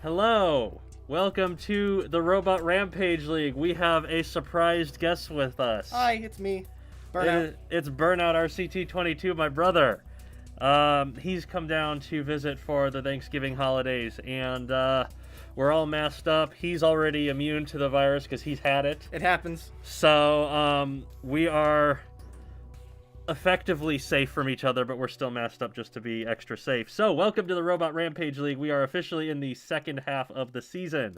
Hello! Welcome to the Robot Rampage League. We have a surprised guest with us. Hi, it's me, Burnout. It's Burnout RCT22, my brother. He's come down to visit for the Thanksgiving holidays, and we're all masked up. He's already immune to the virus because he's had it. It happens. So we are effectively safe from each other, but we're still masked up just to be extra safe. So welcome to the Robot Rampage League. We are officially in the second half of the season,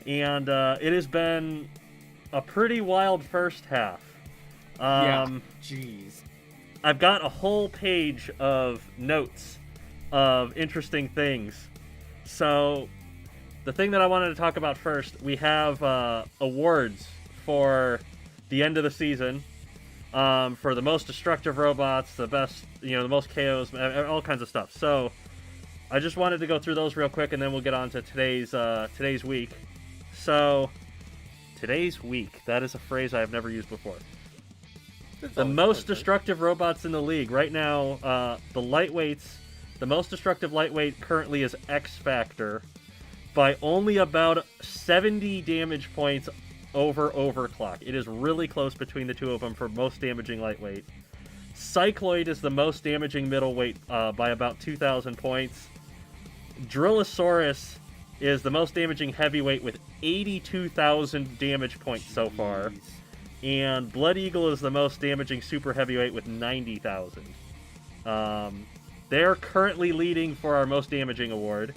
and it has been a pretty wild first half. Jeez. I've got a whole page of notes of interesting things. So the thing that I wanted to talk about first, we have awards for the end of the season. For the most destructive robots, the best, the most KOs, all kinds of stuff. So I just wanted to go through those real quick, and then we'll get on to today's week. So today's week, that is a phrase I have never used before. The most destructive robots in the league right now. The lightweights, the most destructive lightweight currently is X Factor, by only about 70 damage points over overclock. It is really close between the two of them for most damaging lightweight. Cycloid is the most damaging middleweight by about 2,000 points. Drillosaurus is the most damaging heavyweight with 82,000 damage points so far. And Blood Eagle is the most damaging super heavyweight with 90,000. They're currently leading for our most damaging award.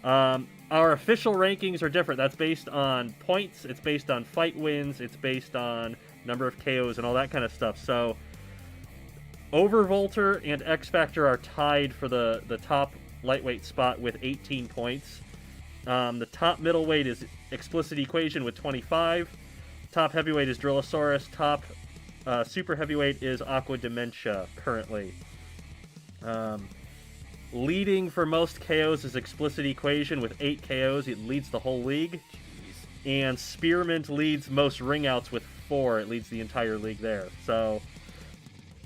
Our official rankings are different. That's based on points, it's based on fight wins, it's based on number of KOs and all that kind of stuff. So Overvolter and X Factor are tied for the top lightweight spot with 18 points. The top middleweight is Explicit Equation with 25. Top heavyweight is Drillosaurus. Top super heavyweight is Aqua Dementia currently. Leading for most KOs is Explicit Equation with 8 KOs. It leads the whole league. Jeez. And Spearmint leads most ringouts with 4. It leads the entire league there. So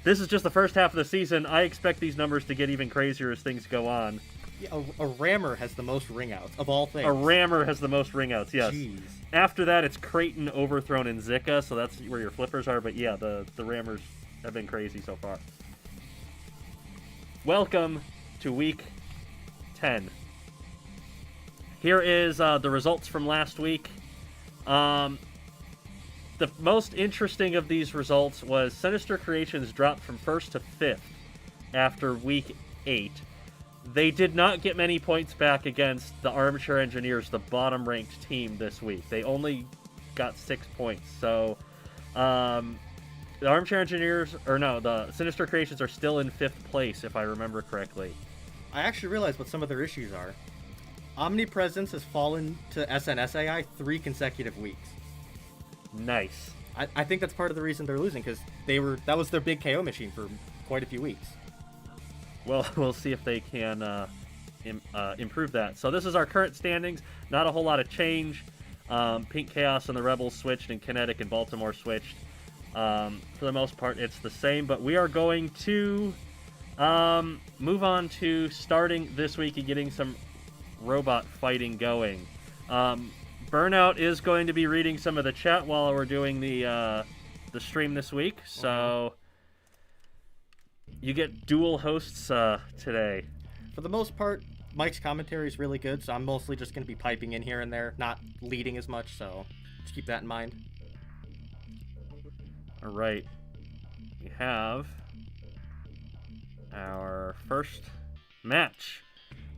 this is just the first half of the season. I expect these numbers to get even crazier as things go on. Yeah, a rammer has the most ringouts of all things. A rammer has the most ringouts, yes. Jeez. After that, it's Creighton, Overthrown, and Zika, so that's where your flippers are. But yeah, the rammers have been crazy so far. Welcome to week 10. Here is the results from last week. The most interesting of these results was Sinister Creations dropped from 1st to 5th after week 8. They did not get many points back against the Armchair Engineers, the bottom-ranked team this week. They only got 6 points. So the Armchair Engineers, the Sinister Creations are still in 5th place, if I remember correctly. I actually realized what some of their issues are. Omnipresence has fallen to SNSAI 3 consecutive weeks. Nice. I think that's part of the reason they're losing, because that was their big KO machine for quite a few weeks. Well, we'll see if they can improve that. So this is our current standings. Not a whole lot of change. Pink Chaos and the Rebels switched, and Kinetic and Baltimore switched. For the most part, it's the same, but we are going to move on to starting this week and getting some robot fighting going. Burnout is going to be reading some of the chat while we're doing the stream this week, so you get dual hosts today. For the most part, Mike's commentary is really good, so I'm mostly just going to be piping in here and there, not leading as much, so just keep that in mind. All right. We have our first match,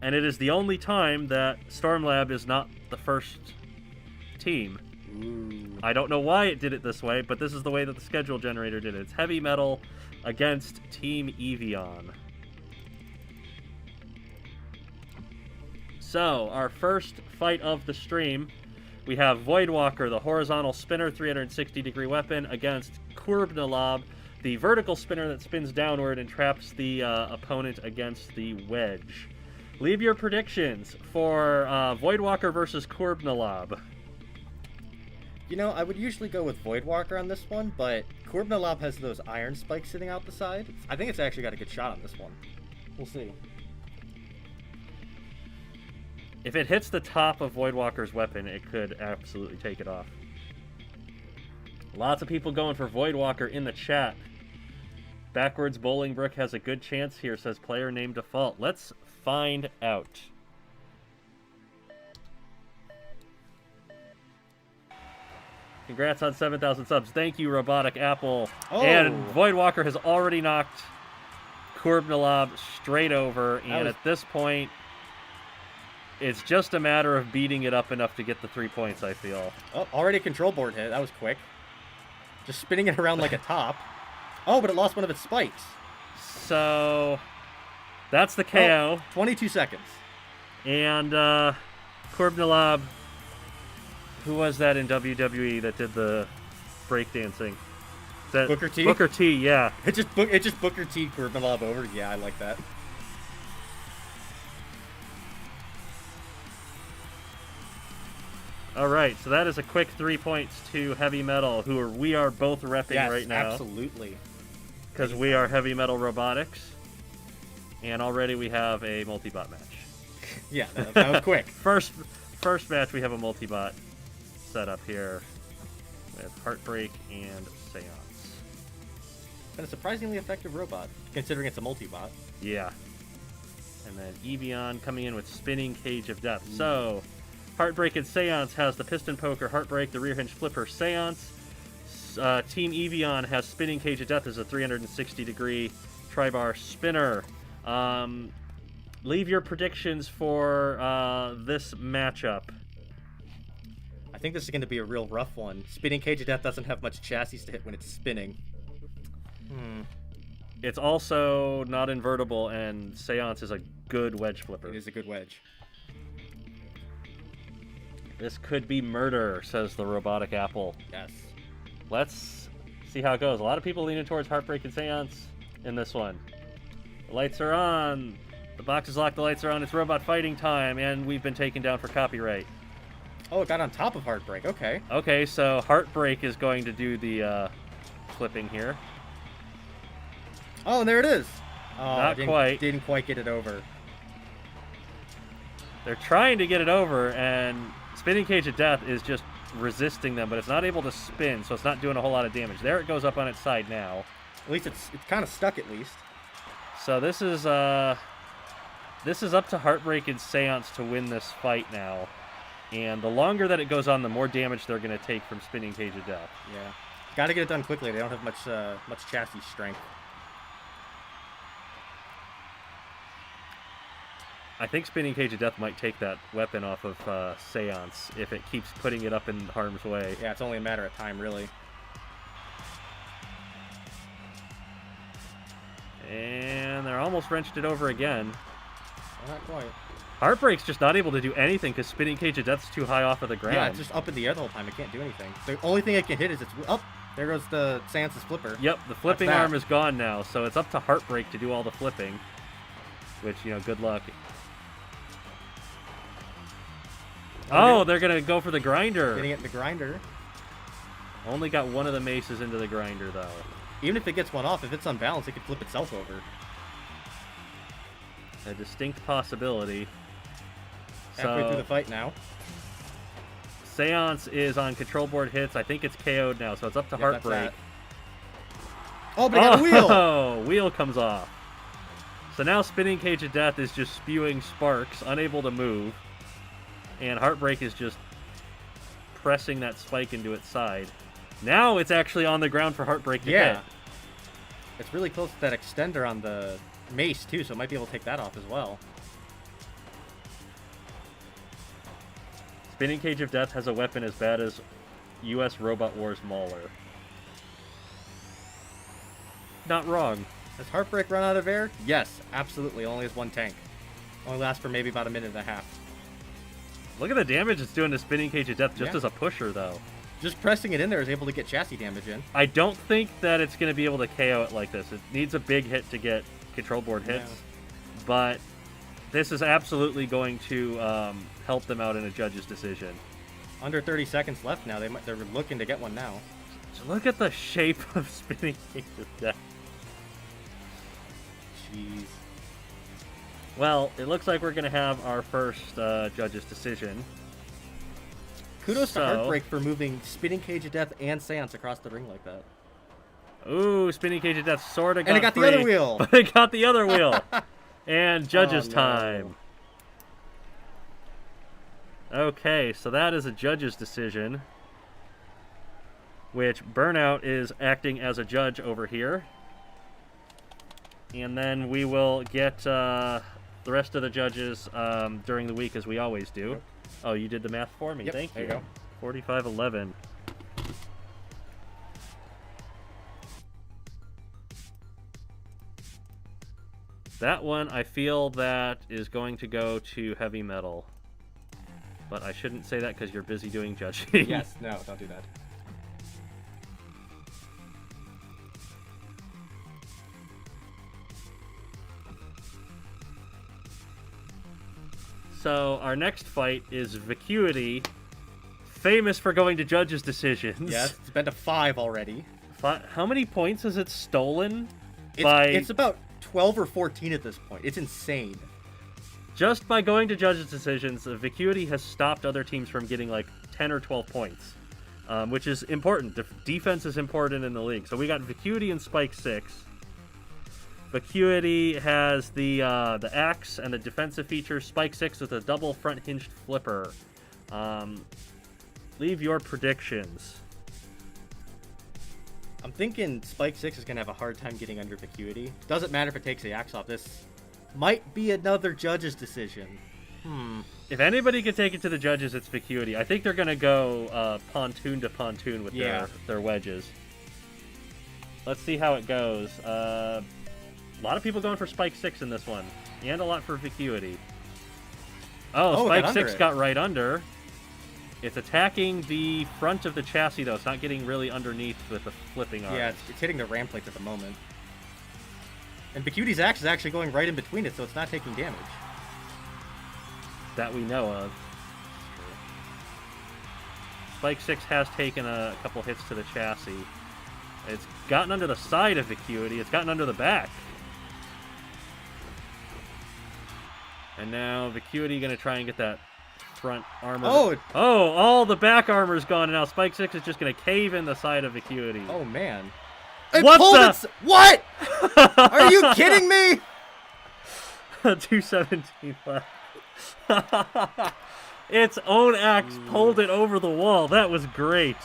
and it is the only time that Stormlab is not the first team. Ooh. I don't know why it did it this way, but this is the way that the schedule generator did it. It's Heavy Metal against Team Eeveeon. So, our first fight of the stream, we have Voidwalker, the horizontal spinner 360-degree weapon, against Kurbnalab, the vertical spinner that spins downward and traps the opponent against the wedge. Leave your predictions for Voidwalker versus Kurbnalab. I would usually go with Voidwalker on this one, but Kurbnalab has those iron spikes sitting out the side. I think it's actually got a good shot on this one. We'll see. If it hits the top of Voidwalker's weapon, it could absolutely take it off. Lots of people going for Voidwalker in the chat. Backwards Bolingbrook has a good chance here, says player name default. Let's find out. Congrats on 7,000 subs. Thank you, Robotic Apple. Oh. And Voidwalker has already knocked Kurbnalab straight over, and at this point, it's just a matter of beating it up enough to get the 3 points, I feel. Oh, already a control board hit. That was quick. Just spinning it around like a top. Oh, but it lost one of its spikes. So, that's the KO. 22 seconds. And Kurbnalab, who was that in WWE that did the breakdancing? That Booker T? Booker T, yeah. It just Booker T Kurbnalab over. Yeah, I like that. All right, so that is a quick 3 points to Heavy Metal, who we are both repping right now. Absolutely. Because we are Heavy Metal Robotics, and already we have a multi-bot match. Yeah, that was quick. First match, we have a multi-bot set up here with Heartbreak and Seance. And a surprisingly effective robot, considering it's a multi-bot. Yeah. And then Eeveeon coming in with Spinning Cage of Death. So, Heartbreak and Seance has the Piston Poker, Heartbreak, the Rear Hinge Flipper, Seance. Team Eeveeon has Spinning Cage of Death as a 360-degree tri-bar spinner. Leave your predictions for this matchup. I think this is going to be a real rough one. Spinning Cage of Death doesn't have much chassis to hit when it's spinning. It's also not invertible, and Seance is a good wedge flipper. It is a good wedge. This could be murder, says the Robotic Apple. Yes. Let's see how it goes. A lot of people leaning towards Heartbreak and Seance in this one. The lights are on. The box is locked. The lights are on. It's robot fighting time, and we've been taken down for copyright. Oh, it got on top of Heartbreak. Okay. Okay, so Heartbreak is going to do the flipping here. Oh, and there it is. Oh, Not quite. Didn't quite get it over. They're trying to get it over, and Spinning Cage of Death is just resisting them, but it's not able to spin, so it's not doing a whole lot of damage. There it goes up on its side now. At least it's kind of stuck at least. So this is up to Heartbreak and Seance to win this fight now. And the longer that it goes on, the more damage they're going to take from Spinning Cage of Death. Yeah. Got to get it done quickly. They don't have much chassis strength. I think Spinning Cage of Death might take that weapon off of Seance if it keeps putting it up in harm's way. Yeah, it's only a matter of time, really. And they're almost wrenched it over again. Well, not quite. Heartbreak's just not able to do anything because Spinning Cage of Death's too high off of the ground. Yeah, it's just up in the air the whole time. It can't do anything. The only thing it can hit is its... Oh, there goes the Seance's flipper. Yep, the flipping arm is gone now, so it's up to Heartbreak to do all the flipping. Which, good luck. Oh, they're going to go for the grinder. Getting it in the grinder. Only got one of the maces into the grinder, though. Even if it gets one off, if it's unbalanced, it could flip itself over. A distinct possibility. Halfway through the fight now. Seance is on control board hits. I think it's KO'd now, so it's up to Heartbreak. Oh, but it got a wheel! Oh, wheel comes off. So now Spinning Cage of Death is just spewing sparks, unable to move. And Heartbreak is just pressing that spike into its side. Now it's actually on the ground for Heartbreak to hit. It's really close to that extender on the mace, too, so it might be able to take that off as well. Spinning Cage of Death has a weapon as bad as U.S. Robot Wars Mauler. Not wrong. Does Heartbreak run out of air? Yes, absolutely. Only has one tank. Only lasts for maybe about a minute and a half. Look at the damage it's doing to Spinning Cage of Death just as a pusher, though. Just pressing it in there is able to get chassis damage in. I don't think that it's going to be able to KO it like this. It needs a big hit to get control board hits. Yeah. But this is absolutely going to help them out in a judge's decision. Under 30 seconds left now. They're looking to get one now. So look at the shape of Spinning Cage of Death. Jeez. Well, it looks like we're going to have our first judge's decision. Kudos to Heartbreak for moving Spinning Cage of Death and Seance across the ring like that. Ooh, Spinning Cage of Death sort of got And it got free, the other wheel. But it got the other wheel. And judges time. Okay, so that is a judge's decision. Which Burnout is acting as a judge over here. And then we will get the rest of the judges during the week as we always do. Yep. Oh, you did the math for me. Yep, Thank you. There you go. 45-11. That one, I feel that is going to go to heavy metal. But I shouldn't say that because you're busy doing judging. Yes, no, don't do that. So our next fight is Vacuity, famous for going to judges' decisions. Yes, it's been to 5 already. How many points has it stolen? It's about 12 or 14 at this point. It's insane. Just by going to judges' decisions, Vacuity has stopped other teams from getting like 10 or 12 points, which is important. Defense is important in the league. So we got Vacuity and Spike 6. Vacuity has the axe and the defensive feature. Spike 6 with a double front hinged flipper. Leave your predictions. I'm thinking Spike 6 is going to have a hard time getting under Vacuity. Doesn't matter if it takes the axe off. This might be another judge's decision. If anybody can take it to the judges, it's Vacuity. I think they're going to go pontoon to pontoon with their wedges. Let's see how it goes. A lot of people going for Spike 6 in this one, and a lot for Vacuity. Oh, Spike 6 got right under. It's attacking the front of the chassis, though. It's not getting really underneath with the flipping arm. Yeah, it's hitting the ram plates at the moment. And Vacuity's axe is actually going right in between it, so it's not taking damage. That we know of. Spike 6 has taken a couple hits to the chassis. It's gotten under the side of Vacuity. It's gotten under the back. And now Vacuity going to try and get that front armor. Oh, all the back armor's gone, and now Spike 6 is just going to cave in the side of Vacuity. Oh, man. What What? Are you kidding me? 217 left. Its own axe pulled it over the wall. That was great.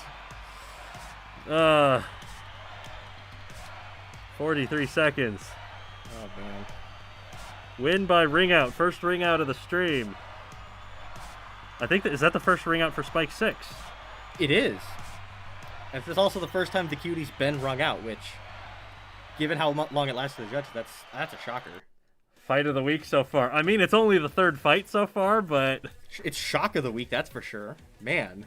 43 seconds. Oh, man. Win by ring out. First ring out of the stream. I think is that the first ring out for Spike 6? It is. And it's also the first time Vacuity's been rung out, which, given how long it lasted to the judge, that's a shocker. Fight of the week so far. I mean, it's only the third fight so far, but it's shock of the week, that's for sure. Man.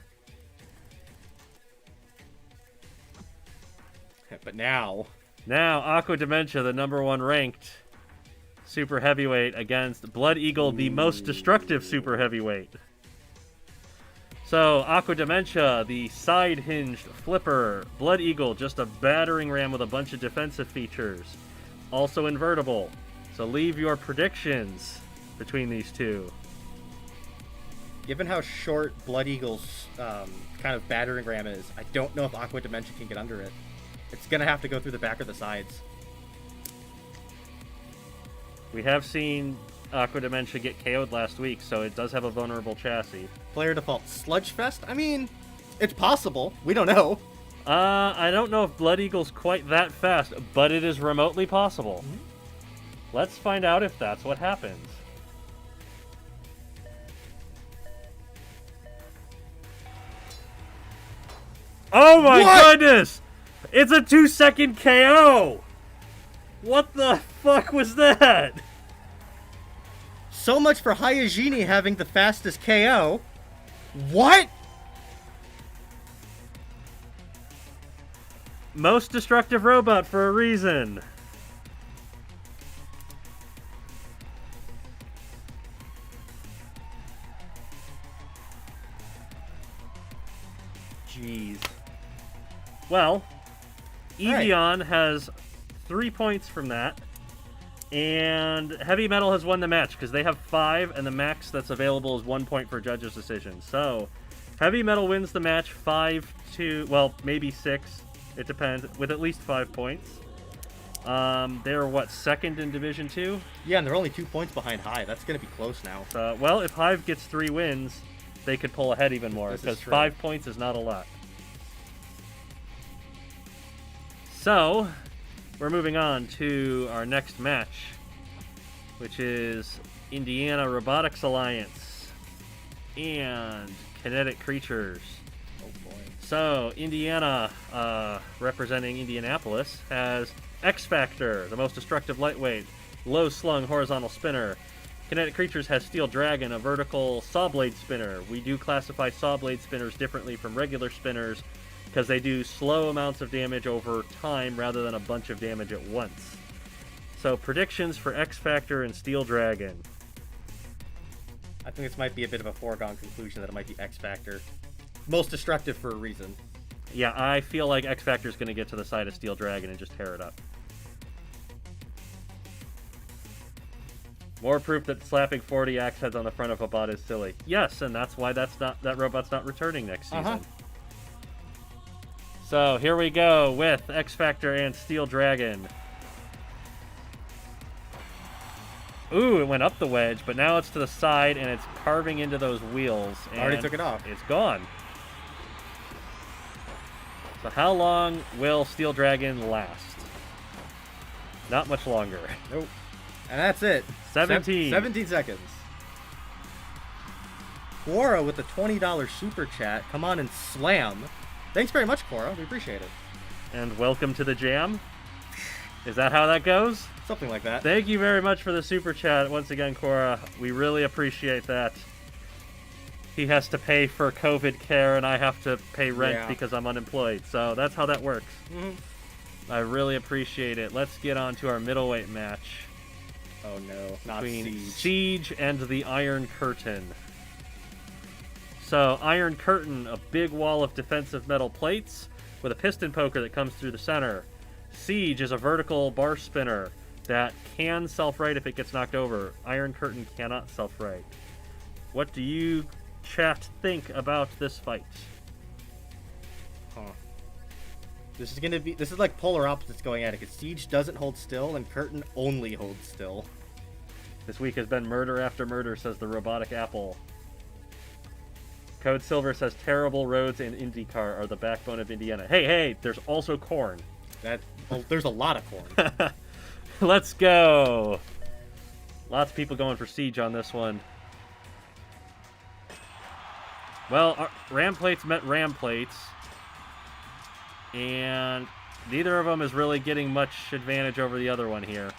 But now Aqua Dementia, the #1 ranked super heavyweight, against Blood Eagle, the most destructive super heavyweight. So, Aqua Dementia, the side-hinged flipper. Blood Eagle, just a battering ram with a bunch of defensive features. Also invertible. So leave your predictions between these two. Given how short Blood Eagle's kind of battering ram is, I don't know if Aqua Dementia can get under it. It's going to have to go through the back or the sides. We have seen Aqua Dementia get KO'd last week, so it does have a vulnerable chassis. Player default Sludgefest? I mean, it's possible. We don't know. I don't know if Blood Eagle's quite that fast, but it is remotely possible. Mm-hmm. Let's find out if that's what happens. Oh my goodness! It's a 2-second KO! What the fuck was that? So much for Hyagini having the fastest KO. What? Most destructive robot for a reason. Jeez. Well, Eeveeon has 3 points from that. And Heavy Metal has won the match because they have 5, and the max that's available is 1 point for judges' decision. So, Heavy Metal wins the match 5-2, well, maybe 6. It depends, with at least 5 points. They're, what, second in Division 2? Yeah, and they're only 2 points behind HIVE. That's going to be close now. So, well, if HIVE gets 3 wins, they could pull ahead even more, because 5 points is not a lot. So, we're moving on to our next match, which is Indiana Robotics Alliance and Kinetic Creatures. Oh boy. So, Indiana, representing Indianapolis, has X-Factor, the most destructive lightweight, low-slung horizontal spinner. Kinetic Creatures has Steel Dragon, a vertical saw blade spinner. We do classify saw blade spinners differently from regular spinners, because they do slow amounts of damage over time rather than a bunch of damage at once. So, predictions for X-Factor and Steel Dragon. I think this might be a bit of a foregone conclusion that it might be X-Factor. Most destructive for a reason. Yeah, I feel like X-Factor is going to get to the side of Steel Dragon and just tear it up. More proof that slapping 40 axe heads on the front of a bot is silly. Yes, and that's why that robot's not returning next season. So, here we go with X-Factor and Steel Dragon. Ooh, it went up the wedge, but now it's to the side, and it's carving into those wheels. And already took it off. It's gone. So how long will Steel Dragon last? Not much longer. Nope. And that's it. 17. 17 seconds. Quora with the $20 super chat. Come on and slam. Thanks very much, Quora. We appreciate it. And welcome to the jam. Is that how that goes? Something like that. Thank you very much for the super chat once again, Quora. We really appreciate that. He has to pay for COVID care, and I have to pay rent because I'm unemployed. So that's how that works. Mm-hmm. I really appreciate it. Let's get on to our middleweight match. Oh no, not between Siege. Siege and the Iron Curtain. So, Iron Curtain, a big wall of defensive metal plates with a piston poker that comes through the center. Siege is a vertical bar spinner that can self-right if it gets knocked over. Iron Curtain cannot self-right. What do you, chat, think about this fight? Huh. This is like polar opposites going at it, because Siege doesn't hold still and Curtain only holds still. This week has been murder after murder, says the Robotic Apple. Code Silver says terrible roads and IndyCar are the backbone of Indiana. Hey, there's also corn. There's a lot of corn. Let's go. Lots of people going for Siege on this one. Well, Ram Plates met Ram Plates. And neither of them is really getting much advantage over the other one here.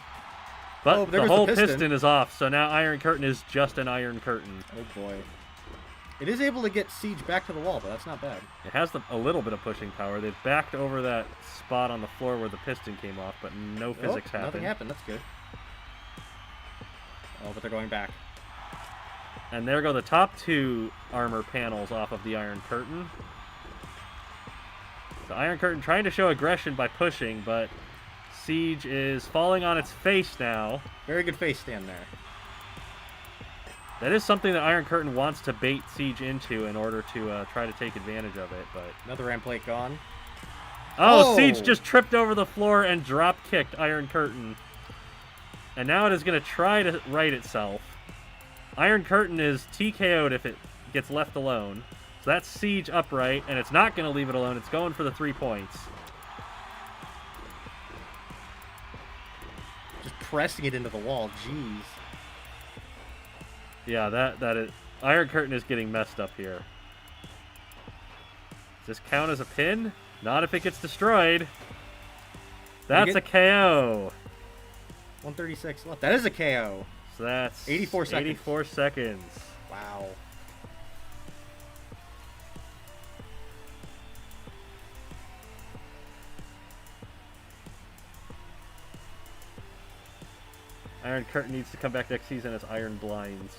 But the whole piston is off, so now Iron Curtain is just an Iron Curtain. Oh boy. It is able to get Siege back to the wall, but that's not bad. It has a little bit of pushing power. They've backed over that spot on the floor where the piston came off, but no physics happened. Nothing happened. That's good. Oh, but they're going back. And there go the top 2 armor panels off of the Iron Curtain. The Iron Curtain trying to show aggression by pushing, but Siege is falling on its face now. Very good face stand there. That is something that Iron Curtain wants to bait Siege into in order to try to take advantage of it, but... Another Ram Plate gone. Oh, Siege just tripped over the floor and drop-kicked Iron Curtain. And now it is going to try to right itself. Iron Curtain is TKO'd if it gets left alone. So that's Siege upright, and it's not going to leave it alone. It's going for the 3 points. Just pressing it into the wall. Jeez. Yeah, that is... Iron Curtain is getting messed up here. Does this count as a pin? Not if it gets destroyed. That's a KO. 136 left. That is a KO. So that's 84 seconds. 84 seconds. Wow. Iron Curtain needs to come back next season as Iron Blinds.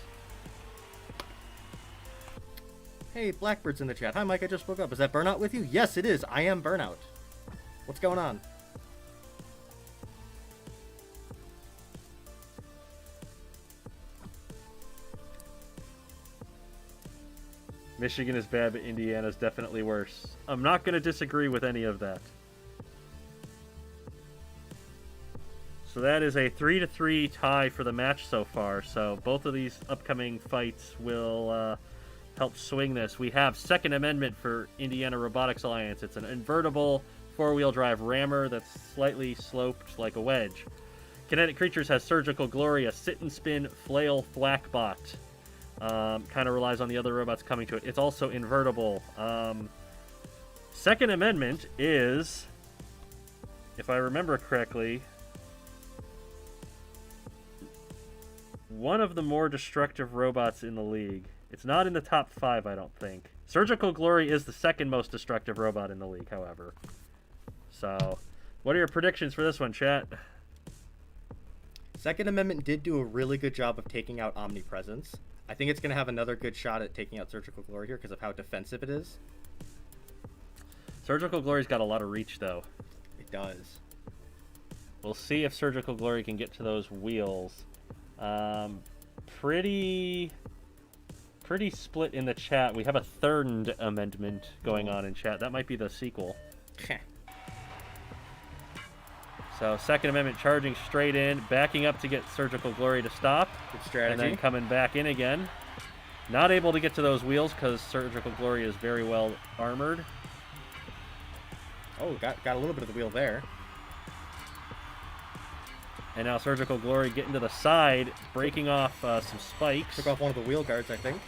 Hey, Blackbird's in the chat. Hi, Mike. I just woke up. Is that Burnout with you? Yes, it is. I am Burnout. What's going on? Michigan is bad, but Indiana's definitely worse. I'm not going to disagree with any of that. So that is a 3-3 tie for the match so far. So both of these upcoming fights will help swing this. We have Second Amendment for Indiana Robotics Alliance. It's an invertible four-wheel drive rammer that's slightly sloped like a wedge. Kinetic Creatures has Surgical Glory, a sit-and-spin flail thwack bot. Kind of relies on the other robots coming to it. It's also invertible. Second Amendment is, if I remember correctly, one of the more destructive robots in the league. It's not in the top 5, I don't think. Surgical Glory is the second most destructive robot in the league, however. So, what are your predictions for this one, chat? Second Amendment did do a really good job of taking out Omnipresence. I think it's going to have another good shot at taking out Surgical Glory here because of how defensive it is. Surgical Glory's got a lot of reach, though. It does. We'll see if Surgical Glory can get to those wheels. Pretty split in the chat. We have a third amendment going on in chat. That might be the sequel. So, Second Amendment charging straight in, backing up to get Surgical Glory to stop. Good strategy. And then coming back in again. Not able to get to those wheels because Surgical Glory is very well armored. Oh, got a little bit of the wheel there. And now Surgical Glory getting to the side, breaking off some spikes. Took off one of the wheel guards, I think.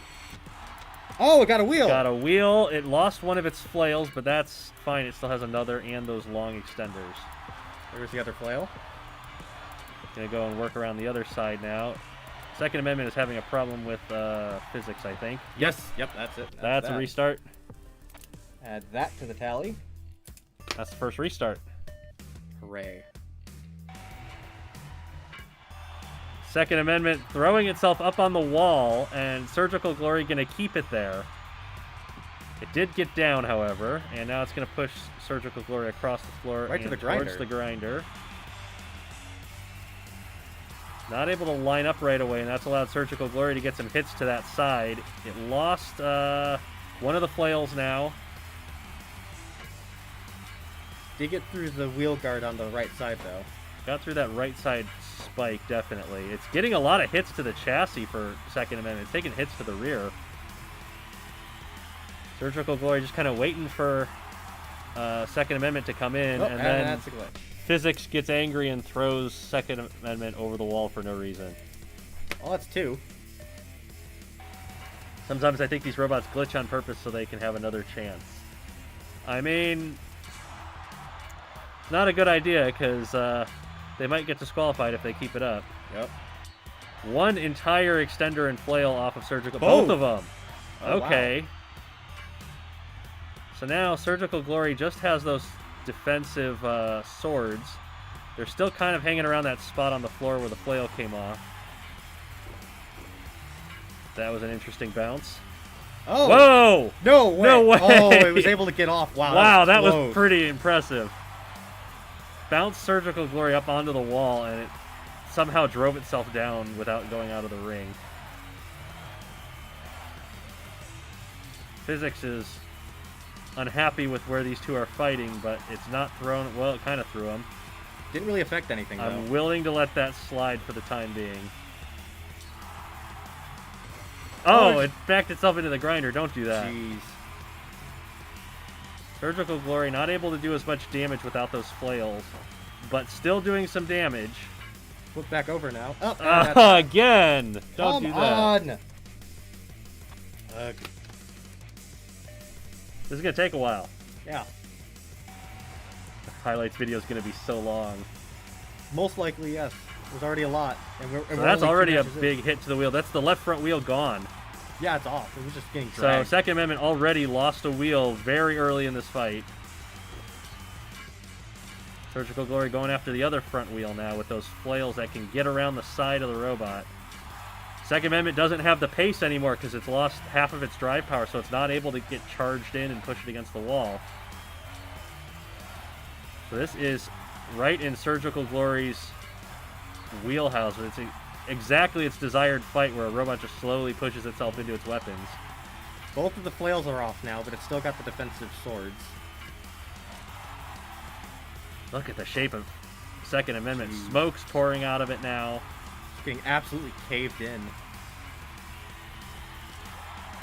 Oh, it got a wheel! Got a wheel. It lost one of its flails, but that's fine. It still has another and those long extenders. There's the other flail. Gonna go and work around the other side now. Second Amendment is having a problem with physics, I think. Yes, yep, that's it. That's a restart. Add that to the tally. That's the first restart. Hooray. Second Amendment throwing itself up on the wall, and Surgical Glory gonna keep it there. It did get down, however, and now it's going to push Surgical Glory across the floor right and to the grinder. Towards the grinder. Not able to line up right away, and that's allowed Surgical Glory to get some hits to that side. It lost one of the flails now. Did get through the wheel guard on the right side, though. Got through that right side spike, definitely. It's getting a lot of hits to the chassis for Second Amendment. It's taking hits to the rear. Surgical Glory just kind of waiting for Second Amendment to come in, and then that's a glitch. Physics gets angry and throws Second Amendment over the wall for no reason. Oh, that's 2. Sometimes I think these robots glitch on purpose so they can have another chance. I mean, it's not a good idea because they might get disqualified if they keep it up. Yep. One entire extender and flail off of Surgical. Both of them. Oh, okay. Wow. So now Surgical Glory just has those defensive swords. They're still kind of hanging around that spot on the floor where the flail came off. That was an interesting bounce. Oh! Whoa! No way! No way! Oh, it was able to get off. Wow. Wow, that was close. pretty impressive. Bounced Surgical Glory up onto the wall, and it somehow drove itself down without going out of the ring. Physics is unhappy with where these two are fighting, but it's not thrown. Well, it kind of threw him. Didn't really affect anything, though. I'm willing to let that slide for the time being. Oh, it backed itself into the grinder. Don't do that. Jeez. Surgical Glory not able to do as much damage without those flails, but still doing some damage. Flip back over now. Oh, again! Don't do that. Come on! This is going to take a while. Yeah. The highlights video is going to be so long. Most likely, yes. There's already a lot. And we're that's only already 2 a matches big hit to the wheel. That's the left front wheel gone. Yeah, it's off. It was just getting So dragged. Second Amendment already lost a wheel very early in this fight. Surgical Glory going after the other front wheel now with those flails that can get around the side of the robot. Second Amendment doesn't have the pace anymore because it's lost half of its drive power, so it's not able to get charged in and push it against the wall. So this is right in Surgical Glory's wheelhouse. It's exactly its desired fight where a robot just slowly pushes itself into its weapons. Both of the flails are off now, but it's still got the defensive swords. Look at the shape of Second Amendment. Jeez. Smoke's pouring out of it now. It's getting absolutely caved in.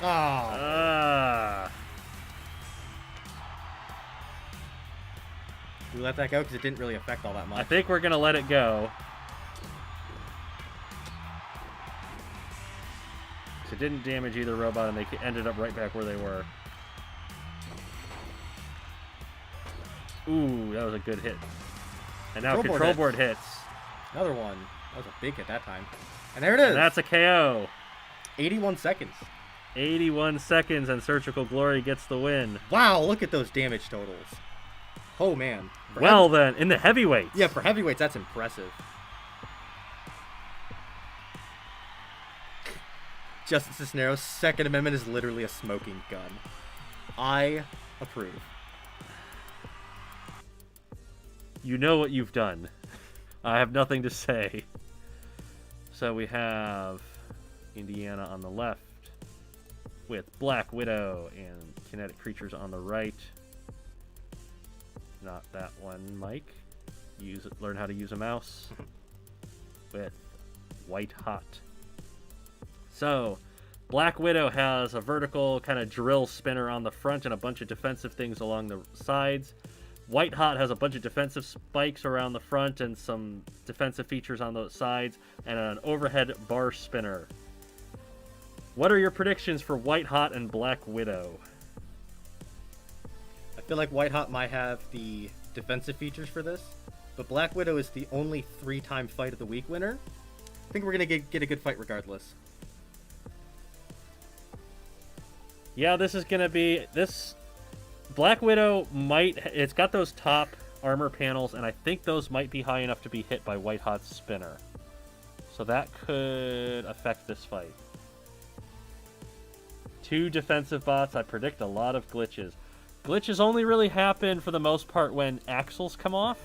Oh. We let that go because it didn't really affect all that much. I think we're going to let it go. It didn't damage either robot, and they ended up right back where they were. Ooh, that was a good hit. And now control board hits. Another one. That was a big hit that time. And there it is. And that's a KO. 81 seconds. 81 seconds, and Surgical Glory gets the win. Wow, look at those damage totals. Oh, man. Well, then, in the heavyweights. Yeah, for heavyweights, that's impressive. Justice Cisneros' Second Amendment is literally a smoking gun. I approve. You know what you've done. I have nothing to say. So we have Indiana on the left with Black Widow and Kinetic Creatures on the right. Not that one, Mike. Learn how to use a mouse. With White Hot. So, Black Widow has a vertical kind of drill spinner on the front and a bunch of defensive things along the sides. White Hot has a bunch of defensive spikes around the front and some defensive features on the sides and an overhead bar spinner. What are your predictions for White Hot and Black Widow? I feel like White Hot might have the defensive features for this, but Black Widow is the only 3-time Fight of the Week winner. I think we're going to get a good fight regardless. Yeah, this is going to be... Black Widow it's got those top armor panels, and I think those might be high enough to be hit by White Hot's spinner. So that could affect this fight. 2 defensive bots. I predict a lot of glitches. Glitches only really happen, for the most part, when axles come off.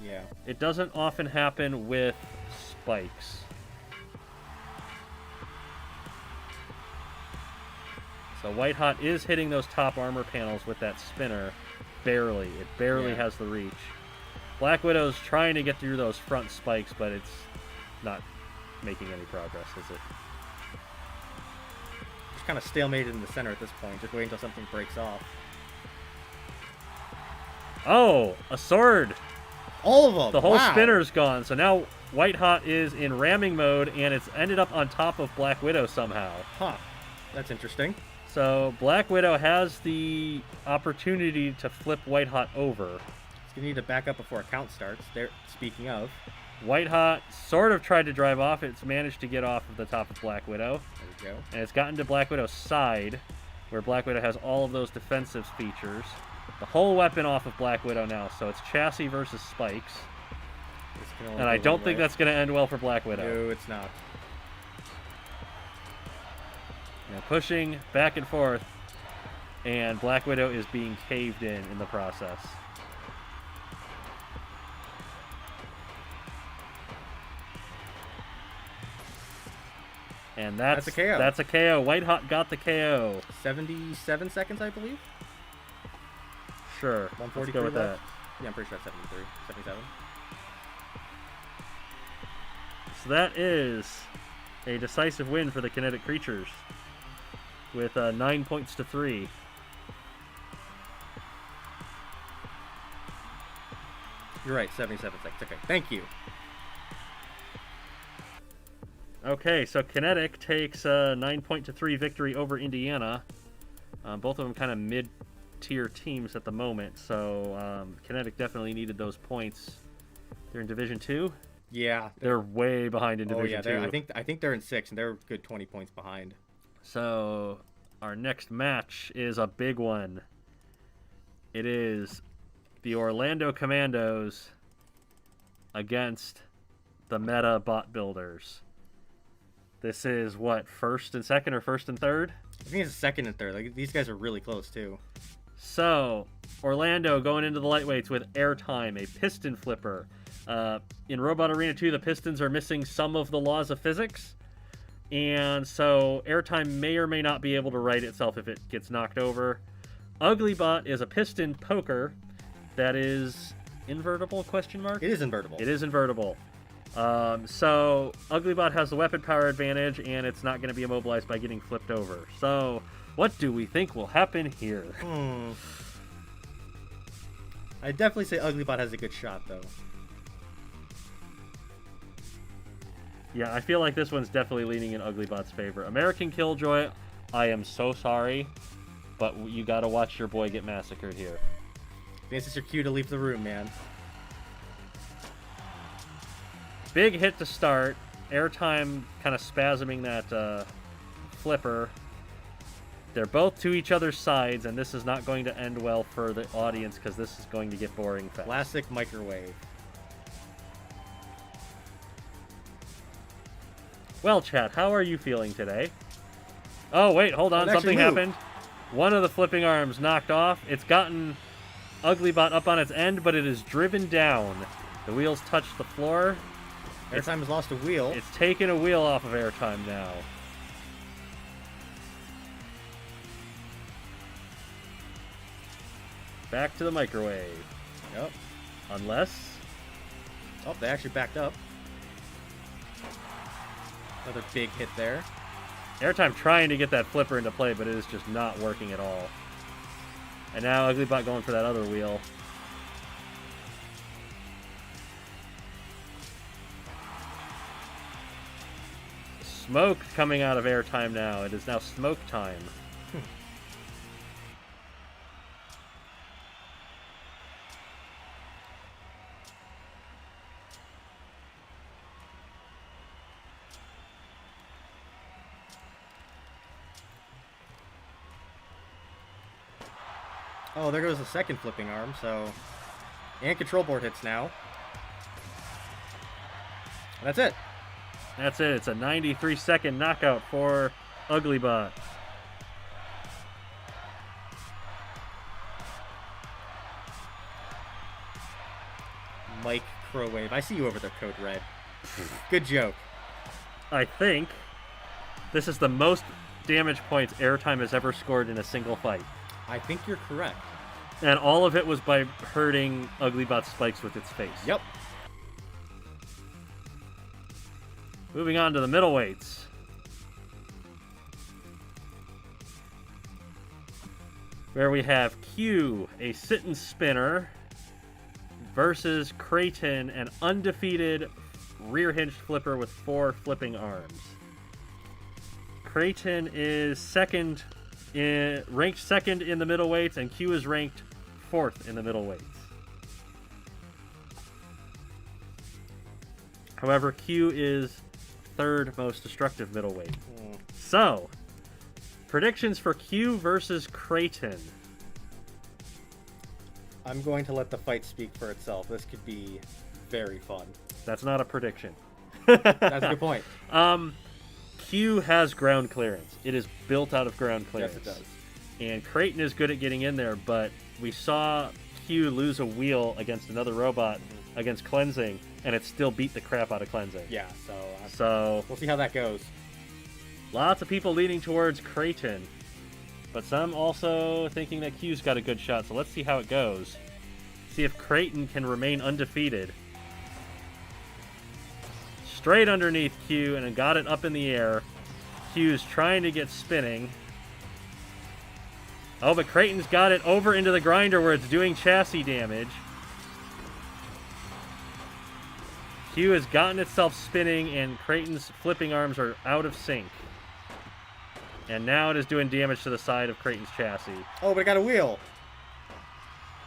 Yeah. It doesn't often happen with spikes. So White Hot is hitting those top armor panels with that spinner. Barely. It barely has the reach. Black Widow's trying to get through those front spikes, but it's not making any progress, is it? Just kind of stalemated in the center at this point, just waiting until something breaks off. Oh, a sword! All of them! The whole wow. spinner's gone, so now White Hot is in ramming mode, and it's ended up on top of Black Widow somehow. Huh. That's interesting. So Black Widow has the opportunity to flip White Hot over. It's going to need to back up before a count starts. There. Speaking of. White Hot sort of tried to drive off. It's managed to get off of the top of Black Widow. There we go. And it's gotten to Black Widow's side, where Black Widow has all of those defensive features. The whole weapon off of Black Widow now, so it's chassis versus spikes. And I don't think that's going to end well for Black Widow. No, it's not. Now pushing back and forth, and Black Widow is being caved in the process. And that's a KO. That's a KO. White Hot got the KO. 77 seconds, I believe. Sure. 143 Let's go with left. that. Yeah, I'm pretty sure that's 73. 77. So that is a decisive win for the Kinetic Creatures with 9 points to 3. You're right, 77 seconds. Okay, thank you. Okay, so Kinetic takes a 9 point to 3 victory over Indiana. Both of them kind of mid-tier teams at the moment, so Kinetic definitely needed those points. They're in Division 2? Yeah. They're way behind in Division 2. I think they're in 6, and they're a good 20 points behind. So our next match is a big one. It is the Orlando Commandos against the Meta Bot Builders. This is what, first and second or first and third? I think it's second and third. Like, these guys are really close too. So Orlando going into the lightweights with Airtime, a piston flipper. In Robot Arena 2, the pistons are missing some of the laws of physics. And so airtime may or may not be able to right itself if it gets knocked over. Uglybot is a piston poker that is invertible, question mark? It is invertible. It is invertible. So Uglybot has the weapon power advantage, and it's not going to be immobilized by getting flipped over. So what do we think will happen here? I'd definitely say Uglybot has a good shot, though. Yeah, I feel like this one's definitely leaning in Uglybot's favor. American Killjoy, I am so sorry, but you got to watch your boy get massacred here. This is your cue to leave the room, man. Big hit to start. Airtime kind of spasming that flipper. They're both to each other's sides, and this is not going to end well for the audience because this is going to get boring fast. Classic microwave. Well, chat, how are you feeling today? Oh, wait, hold on. Something happened. One of the flipping arms knocked off. It's gotten Uglybot up on its end, but it is driven down. The wheels touch the floor. Airtime has lost a wheel. It's taken a wheel off of Airtime now. Back to the microwave. Yep. Unless... Oh, they actually backed up. Another big hit there. Airtime trying to get that flipper into play, but it is just not working at all. And now Uglybot going for that other wheel. Smoke coming out of Airtime now. It is now smoke time. Oh, there goes the second flipping arm, so... And control board hits now. That's it. That's it. It's a 93-second knockout for Uglybot. Mike Crowwave. I see you over there, Code Red. Good joke. I think this is the most damage points Airtime has ever scored in a single fight. I think you're correct. And all of it was by hurting Uglybot's spikes with its face. Yep. Moving on to the middleweights. Where we have Q, a sit-and spinner, versus Creighton, an undefeated rear-hinged flipper with 4 flipping arms. Creighton is ranked second in the middleweights, and Q is ranked 4th in the middleweights. However, Q is 3rd most destructive middleweight. So, predictions for Q versus Creighton. I'm going to let the fight speak for itself. This could be very fun. That's not a prediction. That's a good point. Q has ground clearance. It is built out of ground clearance. Yes, it does. And Creighton is good at getting in there, but we saw Q lose a wheel against another robot against Cleansing, and it still beat the crap out of Cleansing. Yeah, so we'll see how that goes. Lots of people leaning towards Creighton, but some also thinking that Q's got a good shot, so let's see how it goes. See if Creighton can remain undefeated. Straight underneath Q, and it got it up in the air. Q's trying to get spinning. Oh, but Creighton's got it over into the grinder where it's doing chassis damage. Q has gotten itself spinning, and Creighton's flipping arms are out of sync. And now it is doing damage to the side of Creighton's chassis. Oh, but it got a wheel.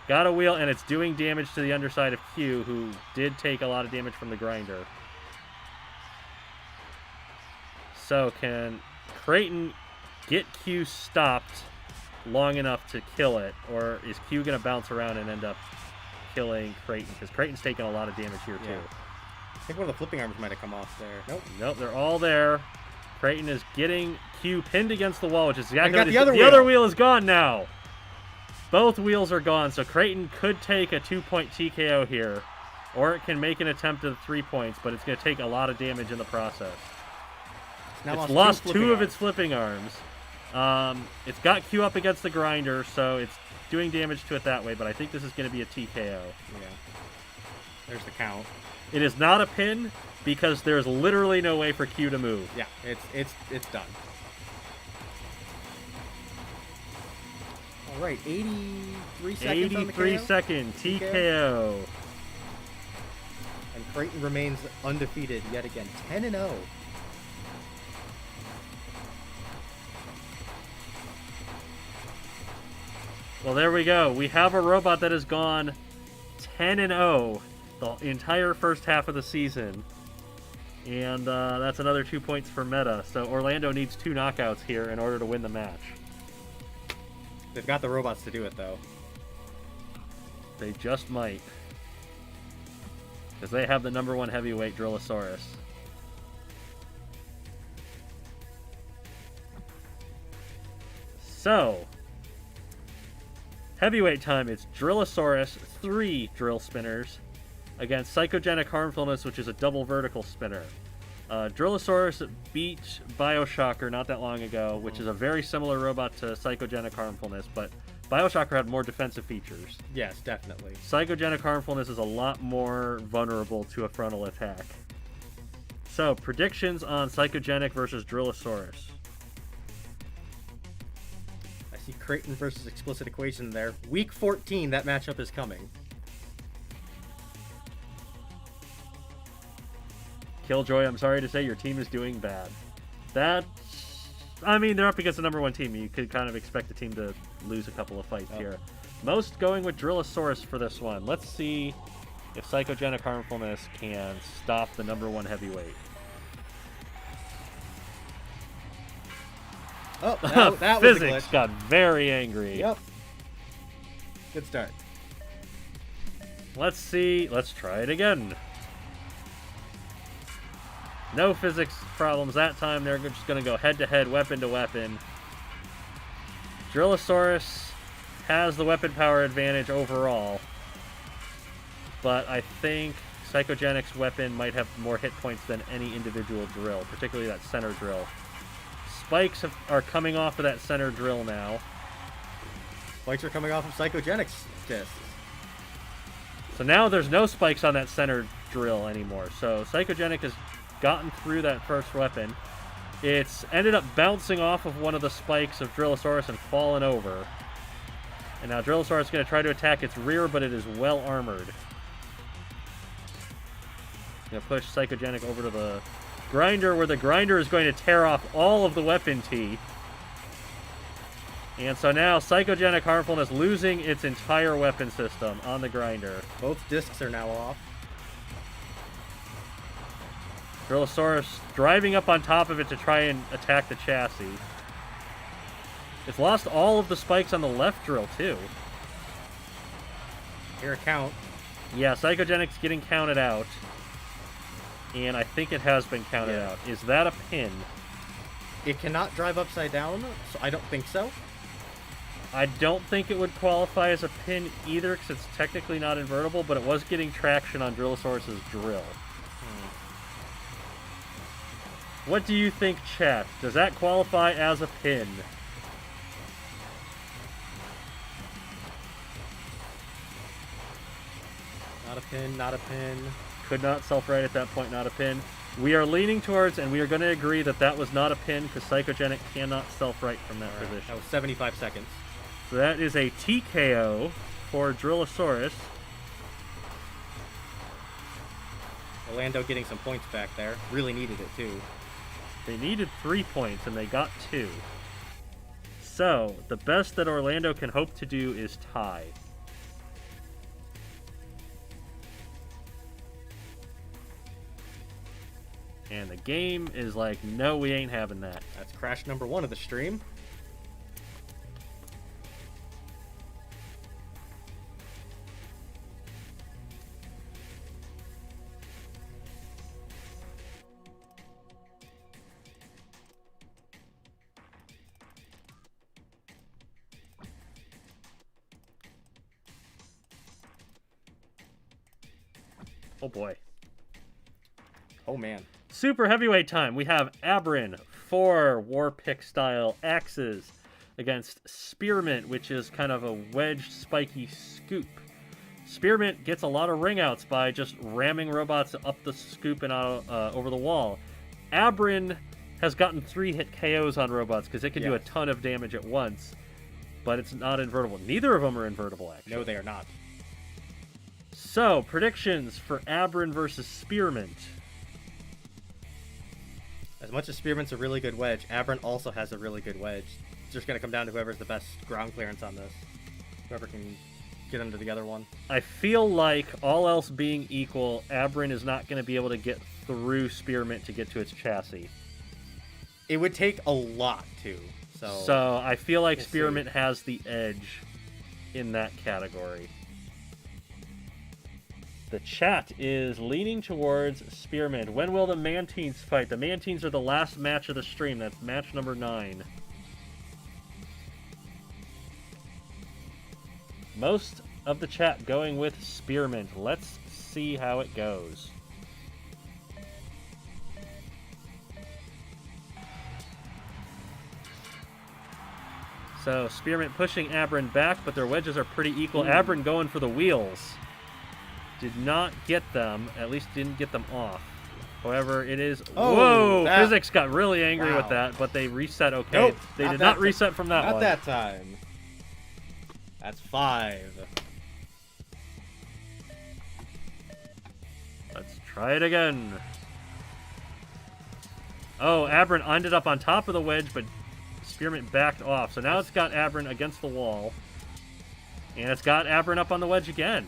Got a wheel, and it's doing damage to the underside of Q, who did take a lot of damage from the grinder. So can Creighton get Q stopped long enough to kill it, or is Q going to bounce around and end up killing Creighton? Because Creighton's taking a lot of damage here, too. I think one of the flipping arms might have come off there. Nope. Nope, they're all there. Creighton is getting Q pinned against the wall, which is exactly what the other wheel. The other wheel is gone now. Both wheels are gone, so Creighton could take a 2-point TKO here, or it can make an attempt at 3 points, but it's going to take a lot of damage in the process. It's lost two of its flipping arms. It's got Q up against the grinder, so it's doing damage to it that way, but I think this is going to be a TKO. Yeah. There's the count. It is not a pin because there's literally no way for Q to move. Yeah, it's done. All right, 83 seconds 83 second TKO. And Creighton remains undefeated yet again, 10-0. Well, there we go. We have a robot that has gone 10-0 the entire first half of the season. And that's another 2 points for meta. So Orlando needs 2 knockouts here in order to win the match. They've got the robots to do it, though. They just might. Because they have the #1 heavyweight Drillosaurus. So, heavyweight time, it's Drillosaurus, 3 drill spinners, against Psychogenic Harmfulness, which is a double vertical spinner. Drillosaurus beat Bioshocker not that long ago, which is a very similar robot to Psychogenic Harmfulness, but Bioshocker had more defensive features. Yes, definitely. Psychogenic Harmfulness is a lot more vulnerable to a frontal attack. So, predictions on Psychogenic versus Drillosaurus. I see Creighton versus Explicit Equation there. Week 14, that matchup is coming. Killjoy, I'm sorry to say your team is doing bad. I mean, they're up against the #1 team. You could kind of expect the team to lose a couple of fights here. Most going with Drillosaurus for this one. Let's see if Psychogenic Harmfulness can stop the #1 heavyweight. Oh, that was a Physics glitch. got very angry. Yep. Good start. Let's see. Let's try it again. No physics problems that time. They're just going to go head-to-head, weapon-to-weapon. Drillosaurus has the weapon power advantage overall. But I think Psychogenic's weapon might have more hit points than any individual drill, particularly that center drill. Spikes are coming off of that center drill now. Spikes are coming off of Psychogenic's discs. So now there's no spikes on that center drill anymore. So Psychogenic has gotten through that first weapon. It's ended up bouncing off of one of the spikes of Drillosaurus and fallen over. And now Drillosaurus is going to try to attack its rear, but it is well armored. Going to push Psychogenic over to the grinder, where the grinder is going to tear off all of the weapon T. And so now Psychogenic Harmfulness losing its entire weapon system on the grinder. Both discs are now off. Drillosaurus driving up on top of it to try and attack the chassis. It's lost all of the spikes on the left drill, too. Here a count. Yeah, Psychogenic's getting counted out. And I think it has been counted out. Is that a pin? It cannot drive upside down, so I don't think so. I don't think it would qualify as a pin either, because it's technically not invertible, but it was getting traction on Drillosaurus's drill. What do you think, chat? Does that qualify as a pin? Not a pin, not a pin. Could not self-right at that point, not a pin. We are leaning towards, and we are going to agree that that was not a pin, because Psychogenic cannot self-right from that position. That was 75 seconds. So that is a TKO for Drillosaurus. Orlando getting some points back there. Really needed it, too. They needed 3 points, and they got 2. So, the best that Orlando can hope to do is tie. And the game is like, no, we ain't having that. That's crash #1 of the stream. Oh boy. Oh man. Super heavyweight time. We have Abrin, 4 war pick style axes against Spearmint, which is kind of a wedged spiky scoop. Spearmint gets a lot of ring outs by just ramming robots up the scoop and out, over the wall. Abrin has gotten 3-hit KOs on robots because it can do a ton of damage at once, but it's not invertible. Neither of them are invertible, actually. No, they are not. So, predictions for Abrin versus Spearmint. As much as Spearmint's a really good wedge, Abrin also has a really good wedge. It's just going to come down to whoever's the best ground clearance on this. Whoever can get under the other one. I feel like, all else being equal, Abrin is not going to be able to get through Spearmint to get to its chassis. It would take a lot to. So I feel like Spearmint has the edge in that category. The chat is leaning towards Spearmint. When will the Mantines fight? The Mantines are the last match of the stream. That's match number 9. Most of the chat going with Spearmint. Let's see how it goes. So, Spearmint pushing Abrin back, but their wedges are pretty equal. Abrin going for the wheels. Did not get them, at least didn't get them off. However, it is... Oh, whoa! Physics got really angry with that, but they reset okay. Nope, they did not reset from that one. Not that time. That's 5. Let's try it again. Oh, Abrin ended up on top of the wedge, but Spearmint backed off. So now it's got Abrin against the wall. And it's got Abrin up on the wedge again.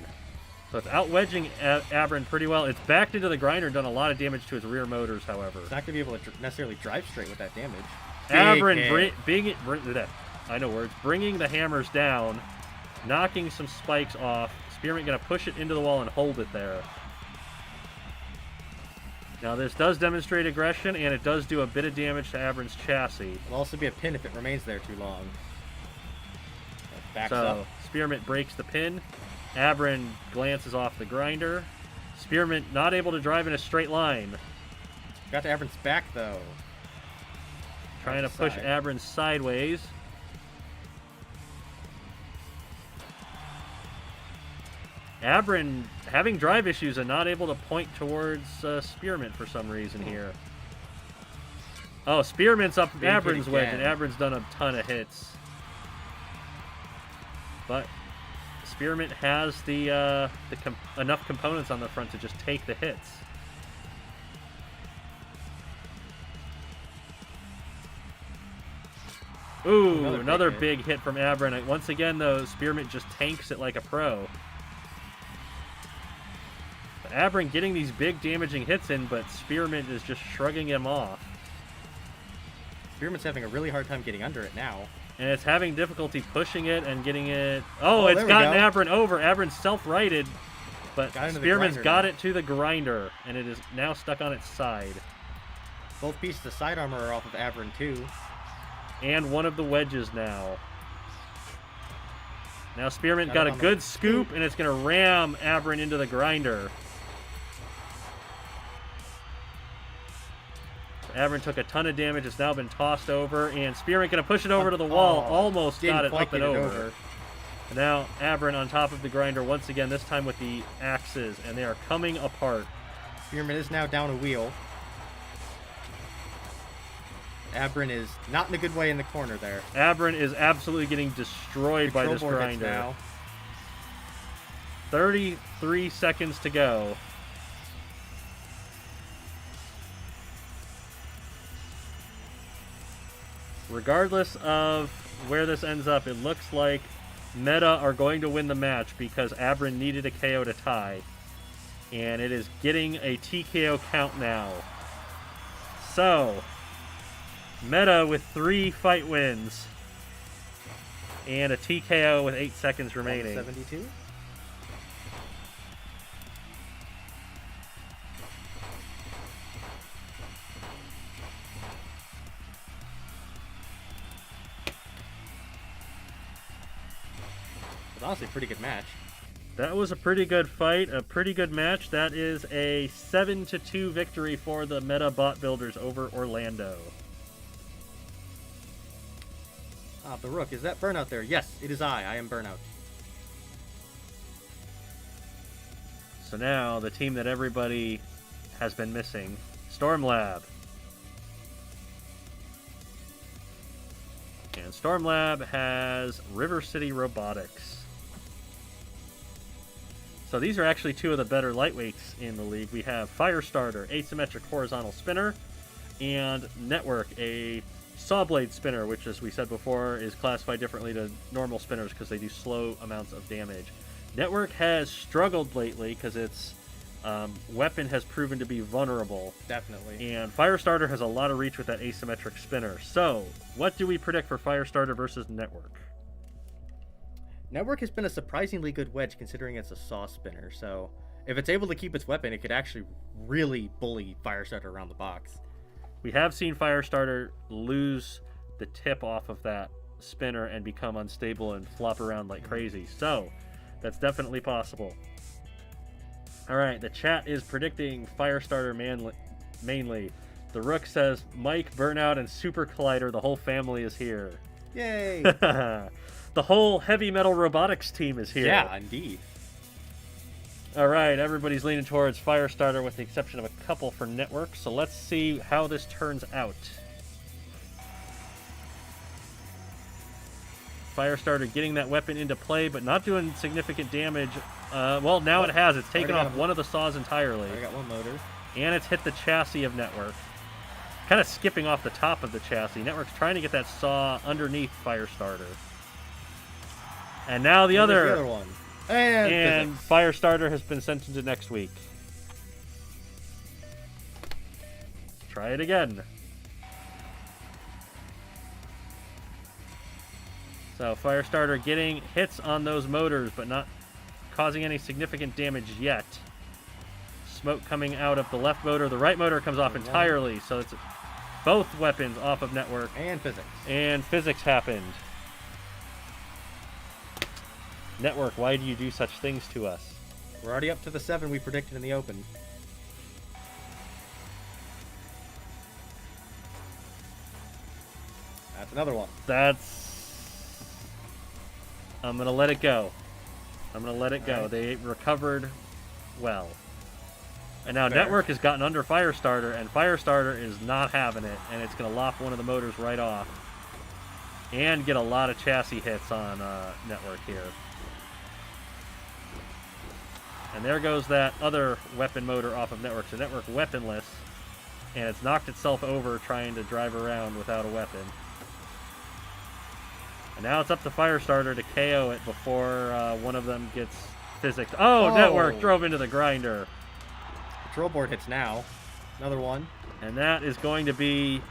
So it's out-wedging Abrin pretty well. It's backed into the grinder and done a lot of damage to its rear motors, however. It's not going to be able to necessarily drive straight with that damage. Abrin, bringing the hammers down, knocking some spikes off. Spearmint going to push it into the wall and hold it there. Now this does demonstrate aggression, and it does do a bit of damage to Abrin's chassis. It'll also be a pin if it remains there too long. Backs so, up. Spearmint breaks the pin. Abrin glances off the grinder. Spearmint not able to drive in a straight line. Got to Abrin's back, though. Trying to push Abrin sideways. Abrin having drive issues and not able to point towards Spearmint for some reason here. Oh, Spearmint's up Abrin's wedge, and Abrin's done a ton of hits. But Spearmint has the enough components on the front to just take the hits. Ooh, another big hit from Abrin. Once again, though, Spearmint just tanks it like a pro. Abrin getting these big damaging hits in, but Spearmint is just shrugging him off. Spearmint's having a really hard time getting under it now. And it's having difficulty pushing it and getting it... Oh, it's gotten Abrin over. Abrin's self-righted, but Spearmint's got it to the grinder, and it is now stuck on its side. Both pieces of side armor are off of Abrin, too. And one of the wedges now. Now Spearmint got a good scoop, and it's going to ram Abrin into the grinder. Abrin took a ton of damage. It's now been tossed over, and Spearmint going to push it over to the wall. Almost got it up and over. And now Abrin on top of the grinder once again, this time with the axes, and they are coming apart. Spearmint is now down a wheel. Abrin is not in a good way in the corner there. Abrin is absolutely getting destroyed by this grinder. Now. 33 seconds to go. Regardless of where this ends up, it looks like Meta are going to win the match because Abrin needed a KO to tie. And it is getting a TKO count now. So, Meta with 3 fight wins. And a TKO with 8 seconds remaining. 72? Honestly, a pretty good match. That was a pretty good fight, a pretty good match. That is a 7-2 victory for the Meta Bot Builders over Orlando. Ah, the Rook. Is that Burnout there? Yes, it is I. I am Burnout. So now, the team that everybody has been missing, Stormlab. And Stormlab has River City Robotics. So these are actually two of the better lightweights in the league. We have Firestarter, asymmetric horizontal spinner, and Network, a saw blade spinner, which, as we said before, is classified differently to normal spinners because they do slow amounts of damage. Network has struggled lately because its weapon has proven to be vulnerable. Definitely. And Firestarter has a lot of reach with that asymmetric spinner. So, what do we predict for Firestarter versus Network? Network has been a surprisingly good wedge considering it's a saw spinner, so if it's able to keep its weapon, it could actually really bully Firestarter around the box. We have seen Firestarter lose the tip off of that spinner and become unstable and flop around like crazy. So, that's definitely possible. Alright, the chat is predicting Firestarter mainly. The Rook says, Mike, Burnout, and Super Collider, the whole family is here. Yay! The whole heavy metal robotics team is here. Yeah, indeed. Alright, everybody's leaning towards Firestarter with the exception of a couple for Network, so let's see how this turns out. Firestarter getting that weapon into play, but not doing significant damage. Well, now it has. It's taken off one of the saws entirely. I got one motor. And it's hit the chassis of Network. Kind of skipping off the top of the chassis. Network's trying to get that saw underneath Firestarter. And now the other one. And Firestarter has been sent into next week. Try it again. So Firestarter getting hits on those motors, but not causing any significant damage yet. Smoke coming out of the left motor. The right motor comes off entirely, so it's both weapons off of Network. And physics. And physics happened. Network, why do you do such things to us? We're already up to the 7 we predicted in the open. That's another one. I'm going to let it go. I'm going to let it go. Right. They recovered well. And now Network has gotten under Firestarter, and Firestarter is not having it, and it's going to lop one of the motors right off. And get a lot of chassis hits on Network here. And there goes that other weapon motor off of Network. So Network weaponless, and it's knocked itself over trying to drive around without a weapon. And now it's up to Firestarter to KO it before one of them gets physics. Oh, Network drove into the grinder. Control board hits now. Another one. And that is going to be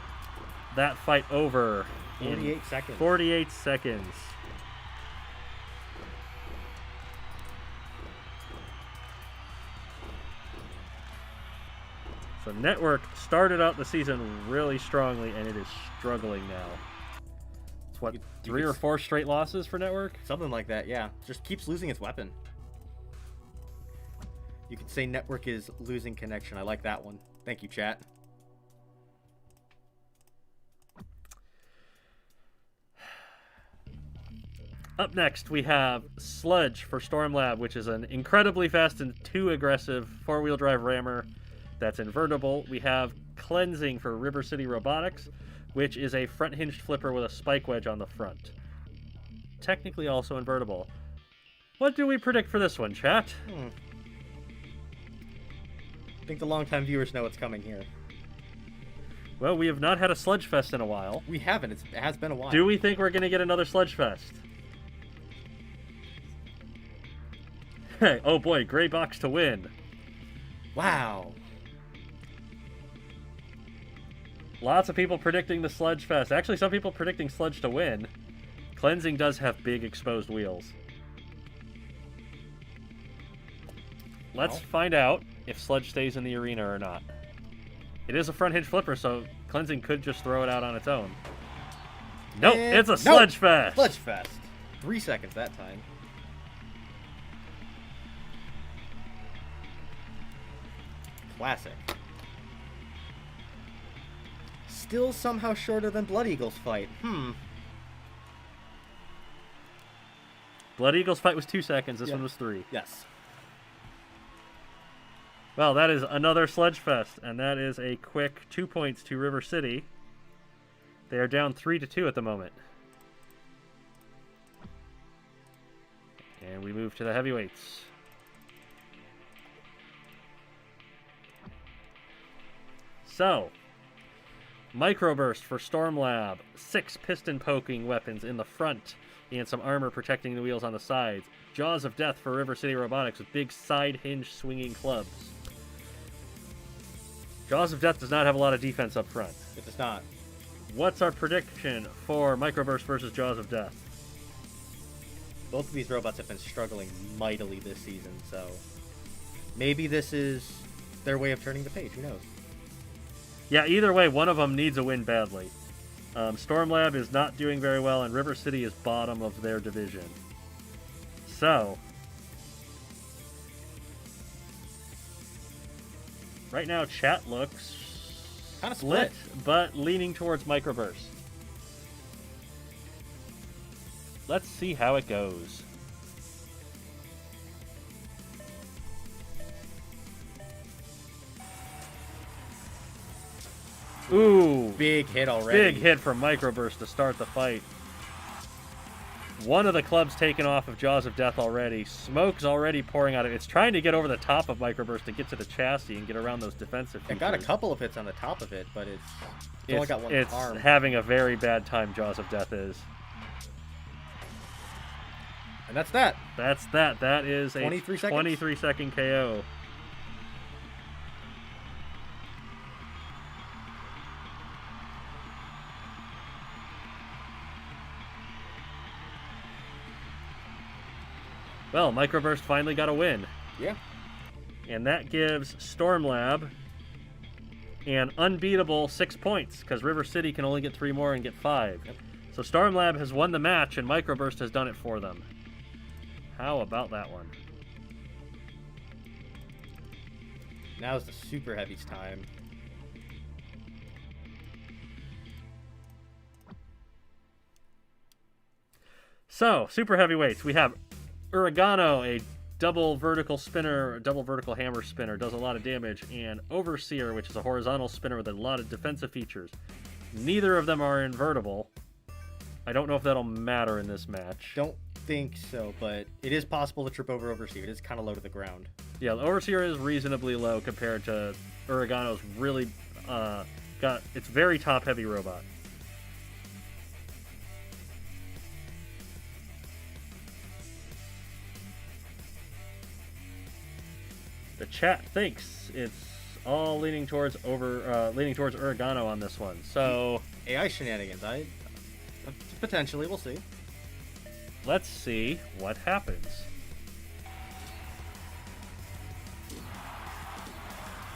that fight over 48 seconds. 48 seconds. So Network started out the season really strongly, and it is struggling now. It's what, 3 or 4 straight losses for Network? Something like that, yeah. Just keeps losing its weapon. You could say Network is losing connection. I like that one. Thank you, chat. Up next, we have Sludge for Stormlab, which is an incredibly fast and too aggressive 4-wheel drive rammer that's invertible. We have Cleansing for River City Robotics, which is a front hinged flipper with a spike wedge on the front. Technically also invertible. What do we predict for this one, chat? I think the longtime viewers know what's coming here. Well, we have not had a Sludge Fest in a while. We haven't. It has been a while. Do we think we're going to get another Sludge Fest? Hey, oh boy, gray box to win. Wow. Lots of people predicting the Sludge Fest. Actually, some people predicting Sludge to win. Cleansing does have big exposed wheels. Let's find out if Sludge stays in the arena or not. It is a front hinge flipper, so Cleansing could just throw it out on its own. Nope, it's a Sludge Fest. Sludge Fest. 3 seconds that time. Classic. Still somehow shorter than Blood Eagle's fight. Blood Eagle's fight was 2 seconds. This Yeah. one was 3. Yes. Well, that is another Sledge Fest, and that is a quick 2 points to River City. They are down 3-2 at the moment. And we move to the heavyweights. So, Microburst for Stormlab, 6 piston poking weapons in the front, and some armor protecting the wheels on the sides. Jaws of Death for River City Robotics with big side hinge swinging clubs. Jaws of Death does not have a lot of defense up front. It does not. What's our prediction for Microburst versus Jaws of Death? Both of these robots have been struggling mightily this season, so maybe this is their way of turning the page. Who knows? Yeah, either way, one of them needs a win badly. Stormlab is not doing very well, and River City is bottom of their division. So, right now, chat looks kind of split, but leaning towards Microburst. Let's see how it goes. Ooh. Big hit already. Big hit from Microburst to start the fight. One of the clubs taken off of Jaws of Death already. Smoke's already pouring out of it. It's trying to get over the top of Microburst to get to the chassis and get around those defensive features. It got a couple of hits on the top of it, but it's only got one arm. It's having a very bad time, Jaws of Death is. And that's that. That's that. That is a 23 seconds? 23-second KO. Well, Microburst finally got a win. Yeah. And that gives Stormlab an unbeatable 6 points, because River City can only get 3 more and get 5. Yep. So Stormlab has won the match, and Microburst has done it for them. How about that one? Now's the Super Heavy's time. So, Super Heavyweights, we have Oregano, a double vertical spinner, double vertical hammer spinner, does a lot of damage, and Overseer, which is a horizontal spinner with a lot of defensive features. Neither of them are invertible. I don't know if that'll matter in this match. Don't think so, but it is possible to trip over Overseer. It is kind of low to the ground. Yeah, the Overseer is reasonably low compared to Oregano's really it's very top heavy robot. The chat thinks it's all leaning towards Oregano on this one. So AI shenanigans. Potentially, we'll see. Let's see what happens.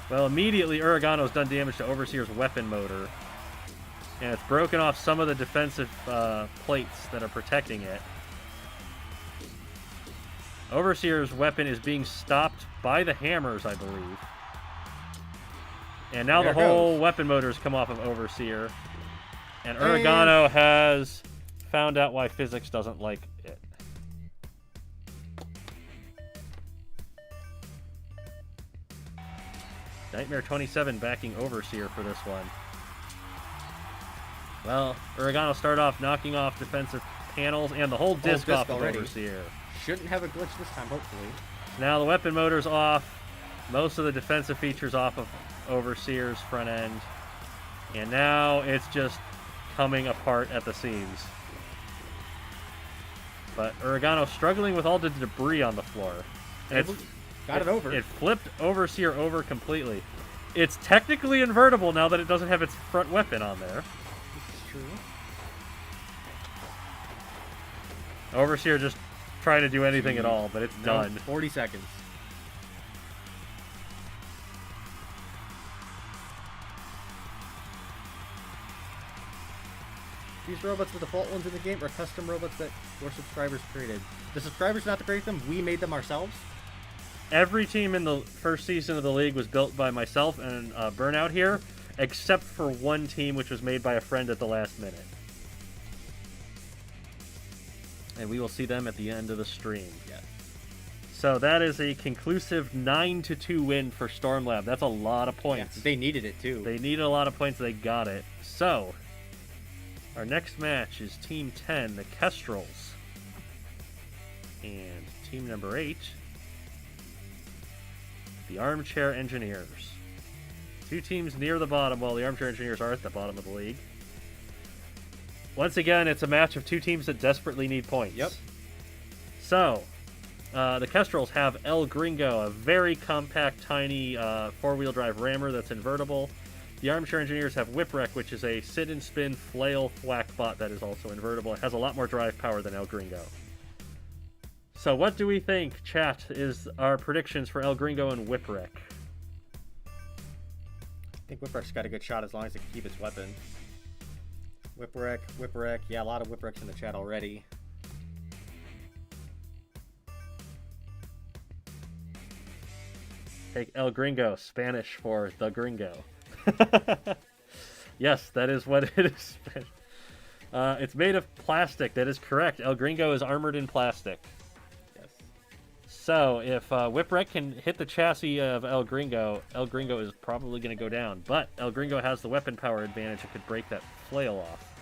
Well, immediately Oregano's done damage to Overseer's weapon motor, and it's broken off some of the defensive plates that are protecting it. Overseer's weapon is being stopped by the hammers, I believe. And now the whole weapon motors come off of Overseer. And Oregano has found out why physics doesn't like it. Nightmare 27 backing Overseer for this one. Well, Oregano started off knocking off defensive panels and the whole disc off of Overseer. Shouldn't have a glitch this time, hopefully. Now the weapon motor's off. Most of the defensive features off of Overseer's front end. And now it's just coming apart at the seams. But Oregano struggling with all the debris on the floor. And got it over. It flipped Overseer over completely. It's technically invertible now that it doesn't have its front weapon on there. This is true. Overseer just trying to do anything at all, but it's done. 40 seconds. These robots, the default ones in the game, are custom robots that your subscribers created. The subscribers not to create them, we made them ourselves. Every team in the first season of the league was built by myself and Burnout here, except for one team which was made by a friend at the last minute. And we will see them at the end of the stream. Yes. So that is a conclusive 9-2 win for Stormlab. That's a lot of points. Yeah, they needed it too. They needed a lot of points. They got it. So our next match is Team 10, the Kestrels. And team number 8, the Armchair Engineers. Two teams near the bottom, while the Armchair Engineers are at the bottom of the league. Once again, it's a match of two teams that desperately need points. Yep. So, the Kestrels have El Gringo, a very compact, tiny four-wheel drive rammer that's invertible. The Armchair Engineers have Whipwreck, which is a sit-and-spin flail thwack bot that is also invertible. It has a lot more drive power than El Gringo. So what do we think, chat, is our predictions for El Gringo and Whipwreck? I think Whipwreck's got a good shot as long as it can keep its weapon. Whipwreck. Yeah, a lot of Whipwrecks in the chat already. Take El Gringo, Spanish for the Gringo. Yes, that is what it is. It's made of plastic. That is correct. El Gringo is armored in plastic. Yes. So if Whipwreck can hit the chassis of El Gringo is probably going to go down. But El Gringo has the weapon power advantage. It could break that flail off.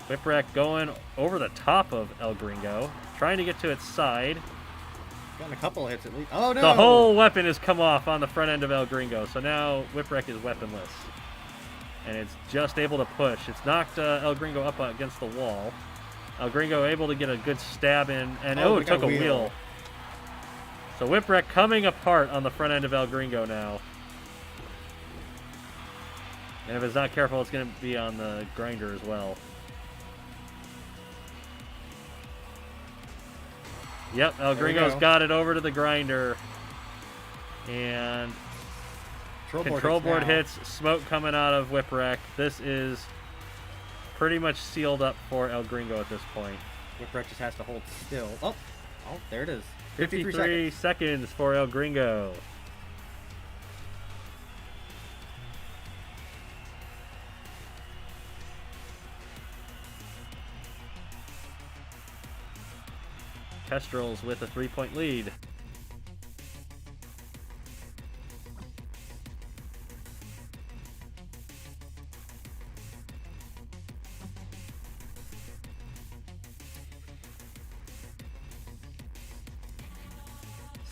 Whipwreck going over the top of El Gringo, trying to get to its side. Gotten a couple hits at least. Oh no! The whole weapon has come off on the front end of El Gringo, so now Whipwreck is weaponless. And it's just able to push. It's knocked El Gringo up against the wall. El Gringo able to get a good stab in, and it took a wheel. So Whipwreck coming apart on the front end of El Gringo now. And if it's not careful, it's going to be on the grinder as well. Yep, El Gringo's got it over to the grinder. And control board hits, smoke coming out of Whipwreck. This is pretty much sealed up for El Gringo at this point. Whipwreck just has to hold still. Oh, there it is. 53 seconds for El Gringo. Kestrels with a 3-point lead.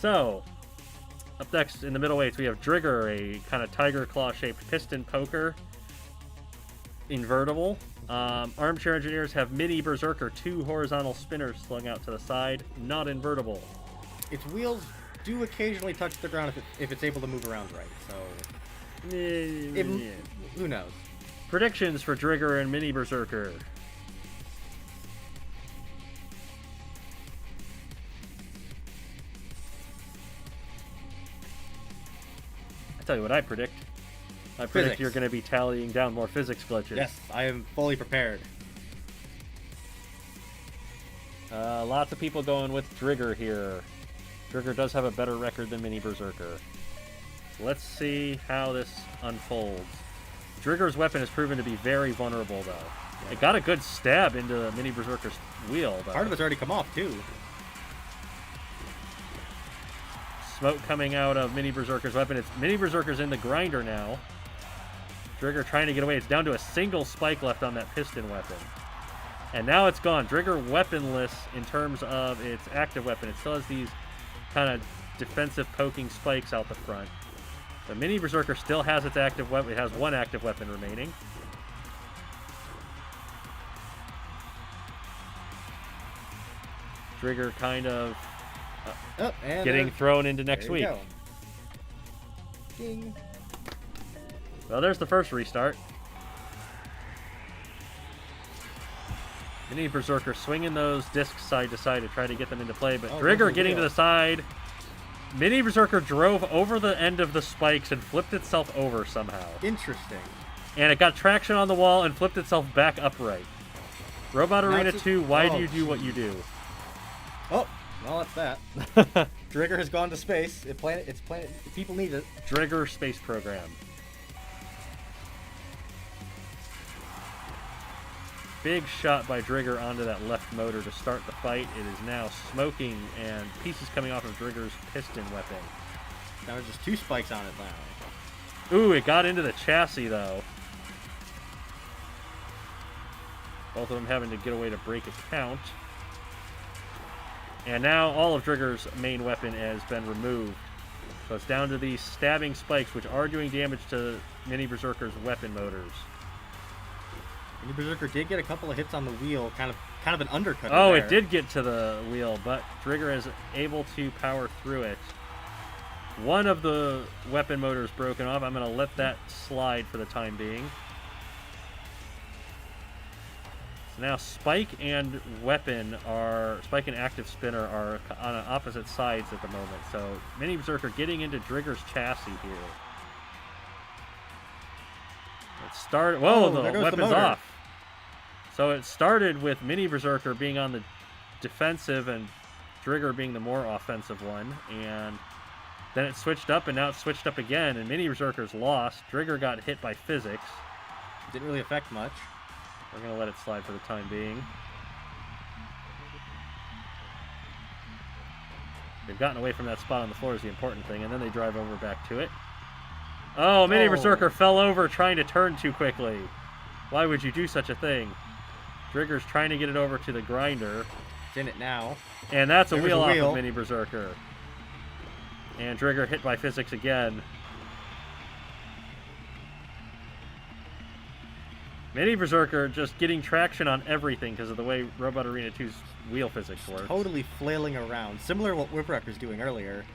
So, up next in the middleweights, we have Drigger, a kind of tiger claw-shaped piston poker, invertible. Armchair Engineers have Mini Berserker, 2 horizontal spinners slung out to the side, not invertible. Its wheels do occasionally touch the ground if it's able to move around right, so... who knows? Predictions for Drigger and Mini Berserker. I tell you what I predict. I predict Physics. you're going to be tallying down more physics glitches. Yes, I am fully prepared. Lots of people going with Drigger here. Drigger does have a better record than Mini Berserker. Let's see how this unfolds. Drigger's weapon has proven to be very vulnerable, though. Yeah. It got a good stab into the Mini Berserker's wheel, though. Part of it's already come off, too. Smoke coming out of Mini Berserker's weapon. Mini Berserker's in the grinder now. Drigger trying to get away. It's down to a single spike left on that piston weapon. And now it's gone. Drigger weaponless in terms of its active weapon. It still has these kind of defensive poking spikes out the front. The Mini Berserker still has its active weapon. It has one active weapon remaining. Drigger kind of getting thrown into next week. Go. Ding. Well, there's the first restart. Mini Berserker swinging those discs side to side to try to get them into play, but Drigger getting to the side. Mini Berserker drove over the end of the spikes and flipped itself over somehow. Interesting. And it got traction on the wall and flipped itself back upright. Robot Arena 2, why do you do what you do? Oh, well, that's that. Drigger has gone to space. It's planet. People need it. Drigger space program. big shot by Drigger onto that left motor to start the fight. It is now smoking and pieces coming off of Drigger's piston weapon. Now there's just 2 spikes on it now. Ooh, it got into the chassis, though. Both of them having to get away to break its count. And now all of Drigger's main weapon has been removed. So it's down to these stabbing spikes, which are doing damage to Mini Berserker's weapon motors. Mini Berserker did get a couple of hits on the wheel, kind of an undercut. Oh, there. it did get to the wheel, but Drigger is able to power through it. One of the weapon motors broken off. I'm going to let that slide for the time being. So now Spike and Spike and Active Spinner are on opposite sides at the moment. So Mini Berserker getting into Drigger's chassis here. It started. Whoa, the weapon's off. So it started with Mini Berserker being on the defensive and Drigger being the more offensive one. And then it switched up, and now it's switched up again. And Mini Berserker's lost. Drigger got hit by physics. Didn't really affect much. We're going to let it slide for the time being. They've gotten away from that spot on the floor is the important thing, and then they drive over back to it. Oh, Mini Berserker fell over trying to turn too quickly. Why would you do such a thing? Drigger's trying to get it over to the grinder. It's in it now. And that's a wheel off of Mini Berserker. And Drigger hit by physics again. Mini Berserker just getting traction on everything because of the way Robot Arena 2's wheel physics works. Totally flailing around, similar to what Whipwrecker was doing earlier.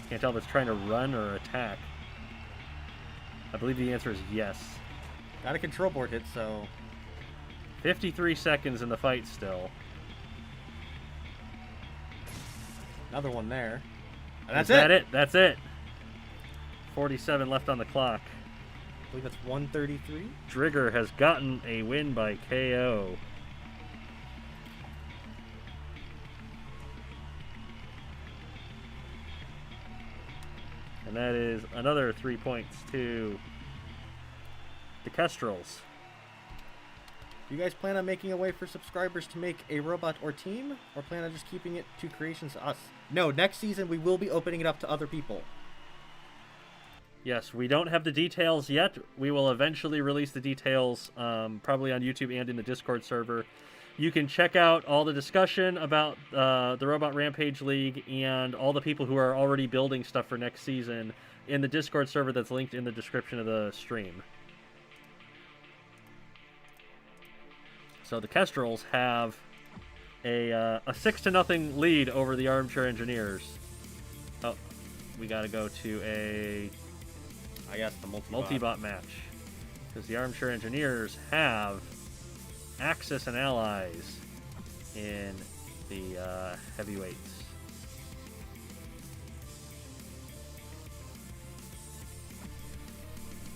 Can't tell if it's trying to run or attack. I believe the answer is yes. Got a control board hit, so... 53 seconds in the fight still. Another one there. And that's Is that it? That's it. 47 left on the clock. I believe that's 133. Drigger has gotten a win by KO. And that is another 3 points to the Kestrels. You guys plan on making a way for subscribers to make a robot or team? Or plan on just keeping it to creations to us? No, next season we will be opening it up to other people. Yes, we don't have the details yet. We will eventually release the details probably on YouTube and in the Discord server. You can check out all the discussion about the Robot Rampage League and all the people who are already building stuff for next season in the Discord server that's linked in the description of the stream. So the Kestrels have a 6-0 lead over the Armchair Engineers. Oh, we got to go to a... I guess the multi-bot match. Because the Armchair Engineers have Axis and allies in the heavyweights.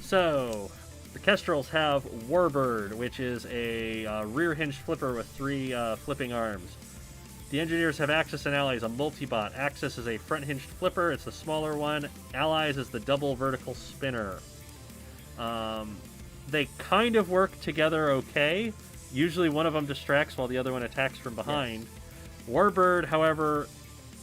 So, the Kestrels have Warbird, which is a rear-hinged flipper with 3 flipping arms. The Engineers have Axis and Allies, a multi-bot. Axis is a front-hinged flipper. It's the smaller one. Allies is the double vertical spinner. They kind of work together okay. Usually one of them distracts while the other one attacks from behind. Yes. Warbird, however,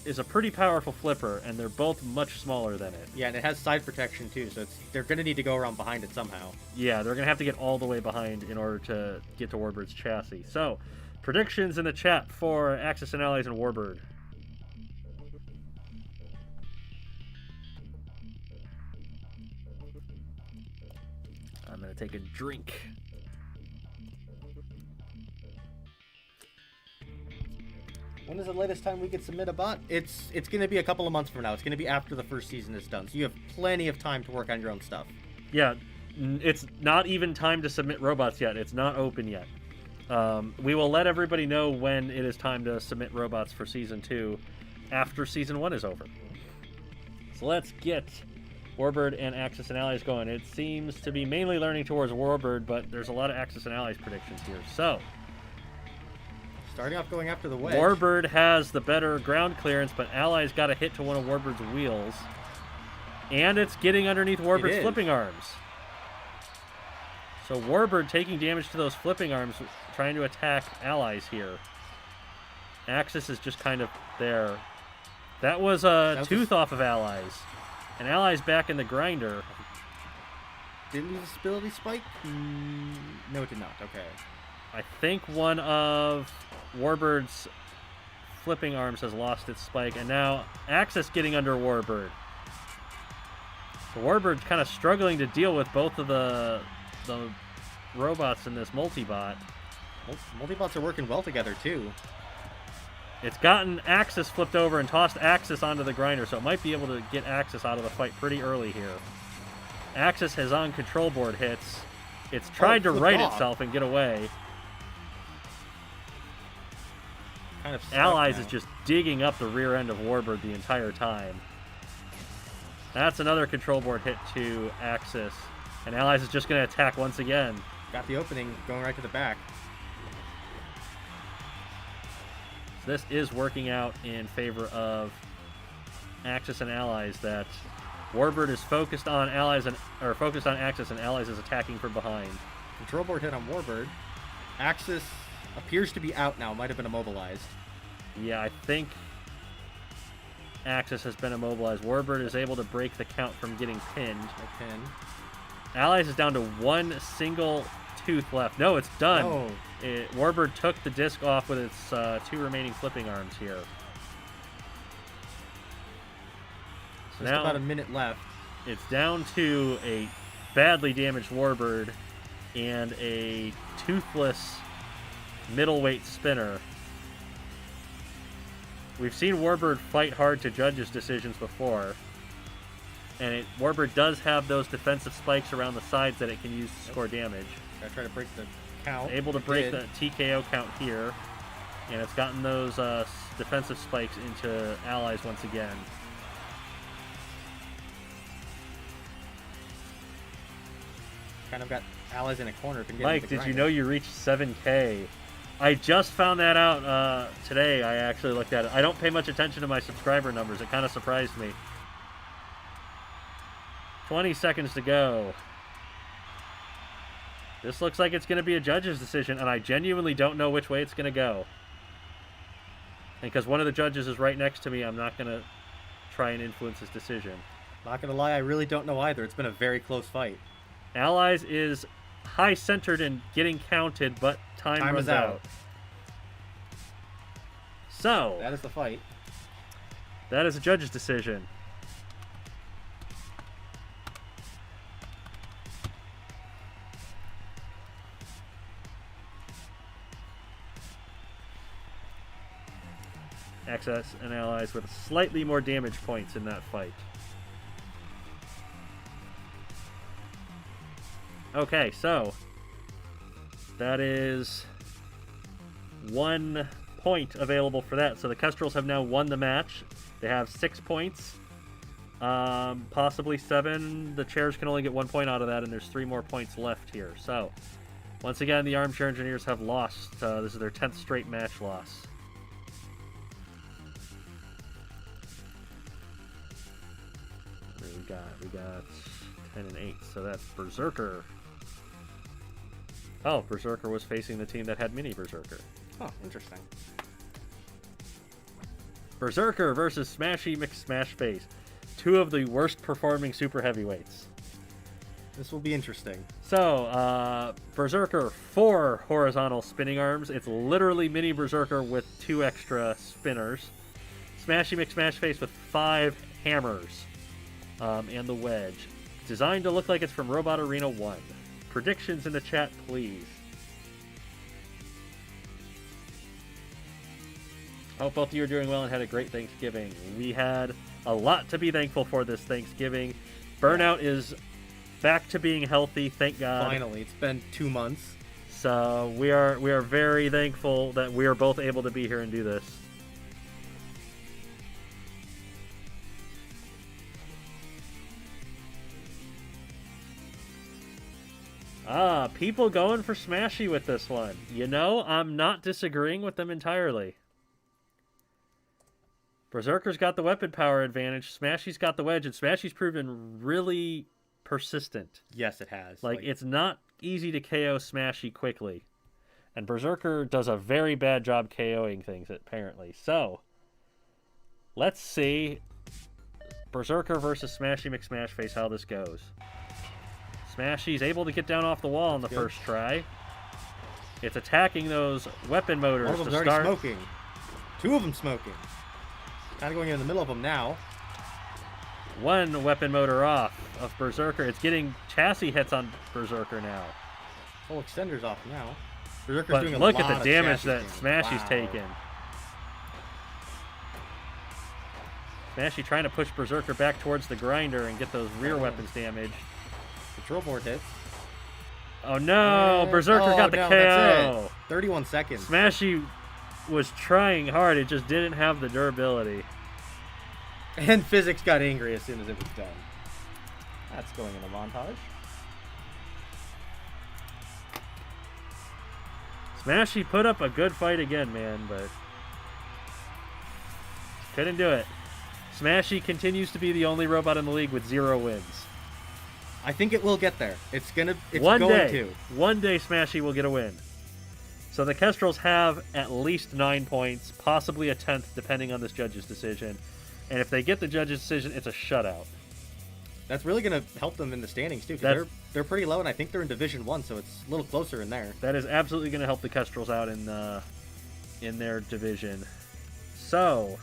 is a pretty powerful flipper, and they're both much smaller than it. Yeah, and it has side protection, too, so they're going to need to go around behind it somehow. Yeah, they're going to have to get all the way behind in order to get to Warbird's chassis. So... predictions in the chat for Axis and Allies and Warbird. I'm going to take a drink. When is the latest time we could submit a bot? It's going to be a couple of months from now. It's going to be after the first season is done. So you have plenty of time to work on your own stuff. Yeah, it's not even time to submit robots yet. It's not open yet. We will let everybody know when it is time to submit robots for Season 2 after Season 1 is over. So let's get Warbird and Axis and Allies going. It seems to be mainly learning towards Warbird, but there's a lot of Axis and Allies predictions here. So, starting off going after the wedge. Warbird has the better ground clearance, but Allies got a hit to one of Warbird's wheels. And it's getting underneath Warbird's flipping arms. So Warbird taking damage to those flipping arms, trying to attack allies here. Axis is just kind of there. That was a tooth off of allies. And allies back in the grinder. Didn't use a stability spike? No, it did not. Okay. I think one of Warbird's flipping arms has lost its spike, and now Axis getting under Warbird. So Warbird's kind of struggling to deal with both of the robots in this multibot. Multibots are working well together, too. It's gotten Axis flipped over and tossed Axis onto the grinder, so it might be able to get Axis out of the fight pretty early here. Axis has on control board hits. It's tried to right itself and get away. Kind of Allies now. is just digging up the rear end of Warbird the entire time. That's another control board hit to Axis. And Allies is just going to attack once again. Got the opening, going right to the back. So this is working out in favor of Axis and Allies, that Warbird is focused on focused on Axis, and Allies is attacking from behind. Control board hit on Warbird. Axis appears to be out now. Might have been immobilized. Yeah, I think Axis has been immobilized. Warbird is able to break the count from getting pinned. No pin. Allies is down to one single tooth left. No, it's done. Oh. Warbird took the disc off with its two remaining flipping arms here. So Just now about a minute left. It's down to a badly damaged Warbird and a toothless middleweight spinner. We've seen Warbird fight hard to judges' decisions before. And Warbird does have those defensive spikes around the sides that it can use to score damage. Gotta try to break the count. Able to break the TKO count here. And it's gotten those defensive spikes into allies once again. Kind of got allies in a corner. Mike, did you know you reached 7K? I just found that out today. I actually looked at it. I don't pay much attention to my subscriber numbers. It kind of surprised me. 20 seconds to go. This looks like it's going to be a judge's decision, and I genuinely don't know which way it's going to go. And because one of the judges is right next to me, I'm not going to try and influence his decision. Not going to lie, I really don't know either. It's been a very close fight. Allies is high-centered and getting counted, but time runs out. So, that is the fight. That is a judge's decision. Axis and Allies with slightly more damage points in that fight. Okay, so that is 1 point available for that. So the Kestrels have now won the match. They have 6 points, possibly 7. The chairs can only get 1 point out of that, and there's 3 more points left here. So once again, the Armchair Engineers have lost. This is their 10th straight match loss. We got 10 and 8, so that's Berserker. Oh, Berserker was facing the team that had Mini Berserker. Oh, interesting. Berserker versus Smashy McSmashface. 2 of the worst performing super heavyweights. This will be interesting. So, Berserker, 4 horizontal spinning arms. It's literally Mini Berserker with 2 extra spinners. Smashy McSmashface with 5 hammers. And the wedge. Designed to look like it's from Robot Arena 1. Predictions in the chat, please. Hope both of you are doing well and had a great Thanksgiving. We had a lot to be thankful for this Thanksgiving. Burnout is back to being healthy, thank God. Finally, it's been 2 months. So we are very thankful that we are both able to be here and do this. People going for Smashy with this one. You know, I'm not disagreeing with them entirely. Berserker's got the weapon power advantage. Smashy's got the wedge, and Smashy's proven really persistent. Yes, it has. Like, it's not easy to KO Smashy quickly. And Berserker does a very bad job KOing things, apparently. So, let's see Berserker versus Smashy McSmashface, how this goes. Smashy's able to get down off the wall on the first try. It's attacking those weapon motors. One of them's already smoking. Two of them smoking. Kind of going in the middle of them now. One weapon motor off of Berserker. It's getting chassis hits on Berserker now. Whole extender's off now. Berserker's But doing a look lot at the damage that damage. Smashy's taken. Smashy trying to push Berserker back towards the grinder and get those rear weapons damaged. Control board hits. Oh no! Berserker got the KO. That's it. 31 seconds. Smashy was trying hard. It just didn't have the durability. And physics got angry as soon as it was done. That's going in a montage. Smashy put up a good fight again, man, but couldn't do it. Smashy continues to be the only robot in the league with 0 wins. I think it will get there. It's going to. One day Smashy will get a win. So the Kestrels have at least 9 points, possibly a 10th, depending on this judge's decision. And if they get the judge's decision, it's a shutout. That's really going to help them in the standings, too, because they're pretty low, and I think they're in Division 1, so it's a little closer in there. That is absolutely going to help the Kestrels out in their division. So,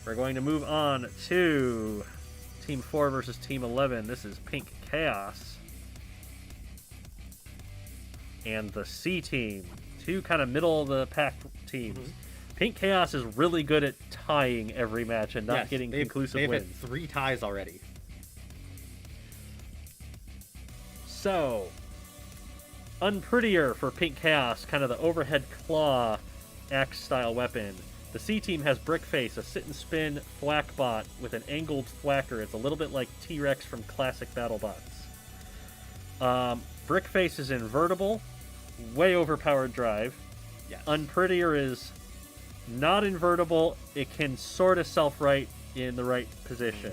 we're going to move on to Team 4 versus Team 11. This is Pink Chaos and the C Team. Two kind of middle-of-the-pack teams. Mm-hmm. Pink Chaos is really good at tying every match and not getting conclusive wins. They've had 3 ties already. So, Unprettier for Pink Chaos, kind of the overhead claw axe-style weapon. The C Team has Brickface, a sit-and-spin thwack bot with an angled thwacker. It's a little bit like T-Rex from classic BattleBots. Brickface is invertible, way overpowered drive. Yes. Unprettier is not invertible. It can sort of self-right in the right position.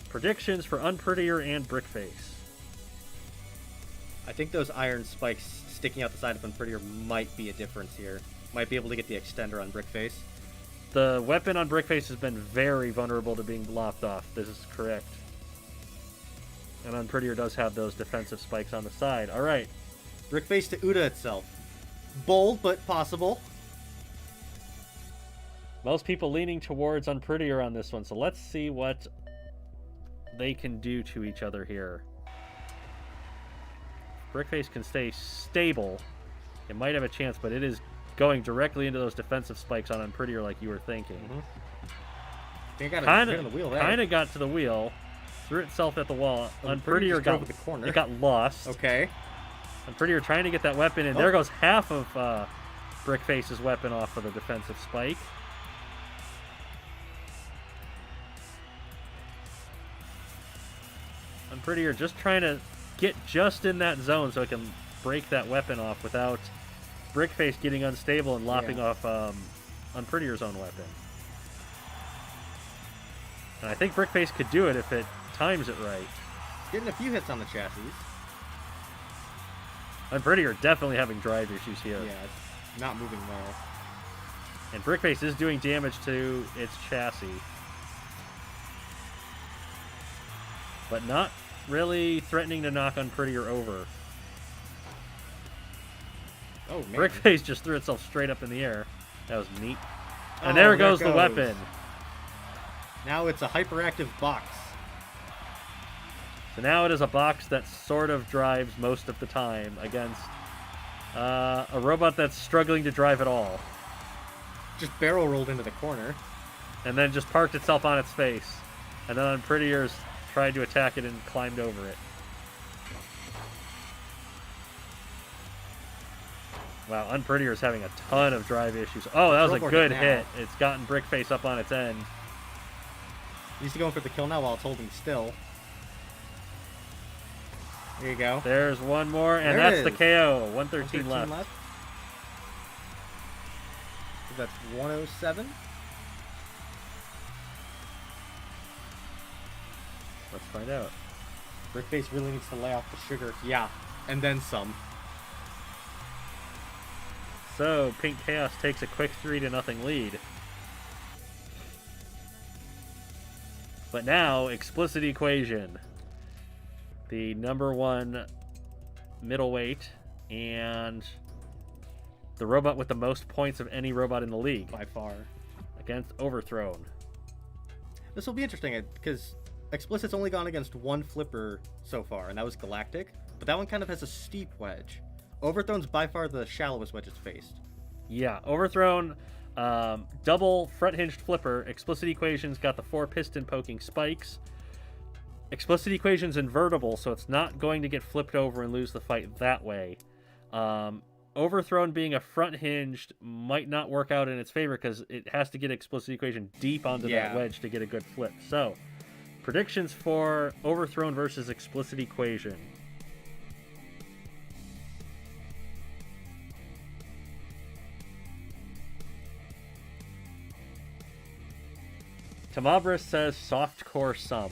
Predictions for Unprettier and Brickface. I think those iron spikes sticking out the side of Unprettier might be a difference here. Might be able to get the extender on Brickface. The weapon on Brickface has been very vulnerable to being lopped off. This is correct. And Unprettier does have those defensive spikes on the side. All right. Brickface to Uda itself. Bold, but possible. Most people leaning towards Unprettier on this one, so let's see what they can do to each other here. Brickface can stay stable. It might have a chance, but it is going directly into those defensive spikes on Unprettier like you were thinking. Kind of got to the wheel, threw itself at the wall. Unprettier got the corner. It got lost. Okay. Unprettier trying to get that weapon in. There goes half of Brickface's weapon off of the defensive spike. Unprettier just trying to get just in that zone so it can break that weapon off without Brickface getting unstable and lopping off Unprettier's own weapon. And I think Brickface could do it if it times it right. Getting a few hits on the chassis. Unprettier definitely having drive issues here. Yeah, it's not moving well. And Brickface is doing damage to its chassis. But not really threatening to knock Unprettier over. Oh, man. Brickface just threw itself straight up in the air. That was neat. And there goes the weapon. Now it's a hyperactive box. So now it is a box that sort of drives most of the time against a robot that's struggling to drive at all. Just barrel rolled into the corner. And then just parked itself on its face. And then Unprettier's tried to attack it and climbed over it. Wow, Unprettier is having a ton of drive issues. Oh, that was a good hit. It's gotten Brickface up on its end. Needs to go in for the kill now while it's holding still. There you go. There's one more, and that's the KO. 113 left. So that's 107. Let's find out. Brickface really needs to lay off the sugar. Yeah, and then some. So, Pink Chaos takes a quick 3-0 lead. But now, Explicit Equation. The #1 middleweight and the robot with the most points of any robot in the league. By far. Against Overthrown. This will be interesting because Explicit's only gone against one flipper so far, and that was Galactic. But that one kind of has a steep wedge. Overthrown's by far the shallowest wedge it's faced. Yeah, Overthrown, double front-hinged flipper. Explicit Equation's got the 4 piston poking spikes. Explicit Equation's invertible, so it's not going to get flipped over and lose the fight that way. Overthrown being a front-hinged might not work out in its favor because it has to get Explicit Equation deep onto that wedge to get a good flip. So, predictions for Overthrown versus Explicit Equation. Tamabris says softcore sum.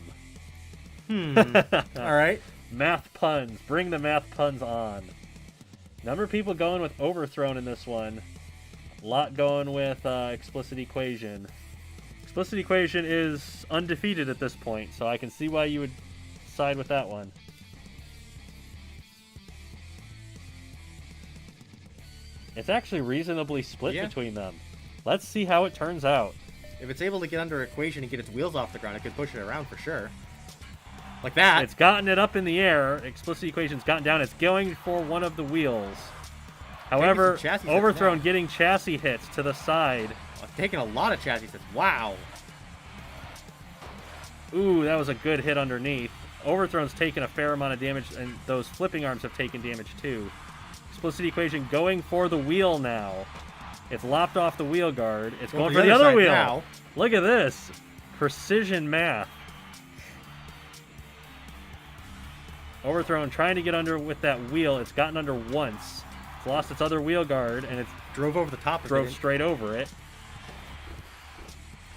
All right. Math puns. Bring the math puns on. Number of people going with Overthrown in this one. A lot going with Explicit Equation. Explicit Equation is undefeated at this point, so I can see why you would side with that one. It's actually reasonably split between them. Let's see how it turns out. If it's able to get under Equation and get its wheels off the ground, it could push it around for sure. Like that. It's gotten it up in the air. Explicit Equation's gotten down. It's going for one of the wheels. However, Overthrown getting chassis hits to the side. Oh, taking a lot of chassis hits. Wow. Ooh, that was a good hit underneath. Overthrown's taken a fair amount of damage, and those flipping arms have taken damage too. Explicit Equation going for the wheel now. It's lopped off the wheel guard. It's going for the other wheel. Now. Look at this. Precision math. Overthrown trying to get under with that wheel. It's gotten under once. It's lost its other wheel guard, and it drove over the top. Drove straight over it.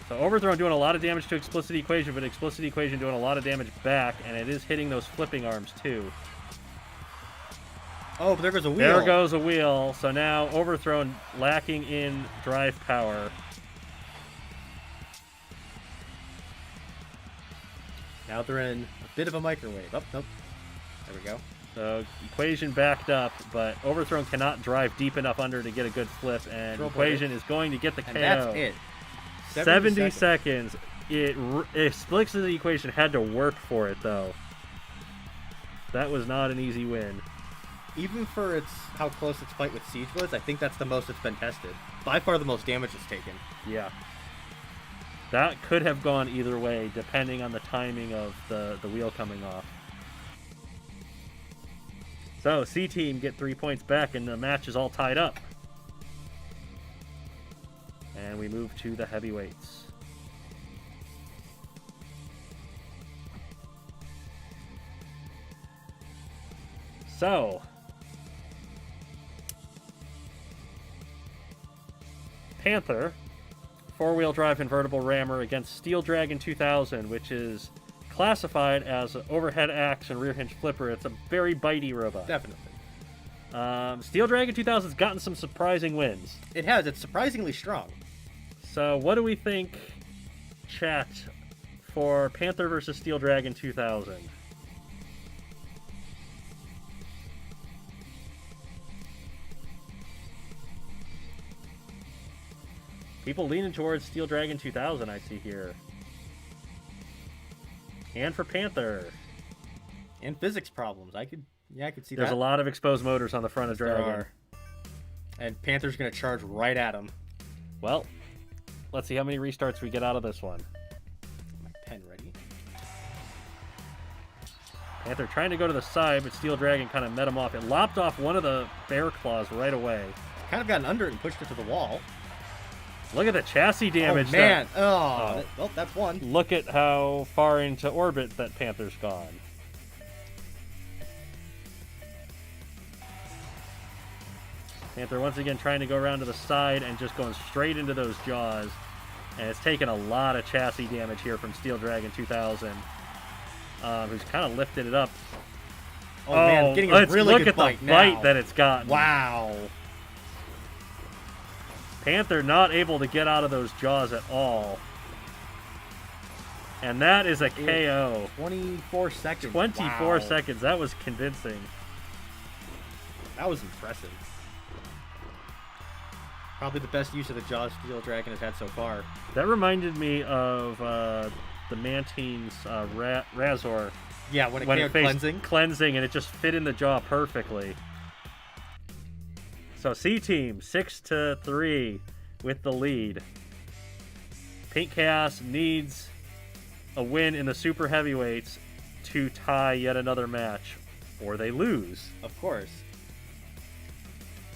So Overthrown doing a lot of damage to Explicit Equation, but Explicit Equation doing a lot of damage back, and it is hitting those flipping arms too. Oh, but there goes a wheel. There goes a wheel. So now Overthrown lacking in drive power. Now they're in a bit of a microwave. Oh, nope. There we go. So Equation backed up, but Overthrown cannot drive deep enough under to get a good flip, and Equation is going to get the KO. And that's it. 70 seconds. Explicit Equation had to work for it, though. That was not an easy win. Even for how close its fight with Siege was, I think that's the most it's been tested. By far the most damage it's taken. Yeah. That could have gone either way, depending on the timing of the wheel coming off. So, C-Team get 3 points back, and the match is all tied up. And we move to the heavyweights. So, Panther, four-wheel drive invertible rammer against Steel Dragon 2000, which is classified as an overhead axe and rear hinge flipper. It's a very bitey robot. Definitely. Steel Dragon 2000's gotten some surprising wins. It has. It's surprisingly strong. So what do we think, chat, for Panther versus Steel Dragon 2000? People leaning towards Steel Dragon 2000, I see here. And for Panther. And physics problems. I could see that. There's a lot of exposed motors on the front of Dragon. There are. And Panther's going to charge right at him. Well, let's see how many restarts we get out of this one. My pen ready. Panther trying to go to the side, but Steel Dragon kind of met him off. It lopped off one of the bear claws right away. Kind of gotten under it and pushed it to the wall. Look at the chassis damage. Oh, man. Well, that's one. Look at how far into orbit that Panther's gone. Panther once again trying to go around to the side and just going straight into those jaws. And it's taken a lot of chassis damage here from Steel Dragon 2000. who's kind of lifted it up. Oh, man, getting a let's really look good at bite the now. bite that it's gotten. Wow. Panther not able to get out of those jaws at all. And that is a KO. 24 seconds. 24 Wow. seconds. That was convincing. That was impressive. Probably the best use of the Jaws Steel Dragon has had so far. That reminded me of the Mantines Razor. Yeah, when it faced cleansing and it just fit in the jaw perfectly. So C-Team 6-3 with the lead. Pink Chaos needs a win in the super heavyweights to tie yet another match, or they lose. Of course.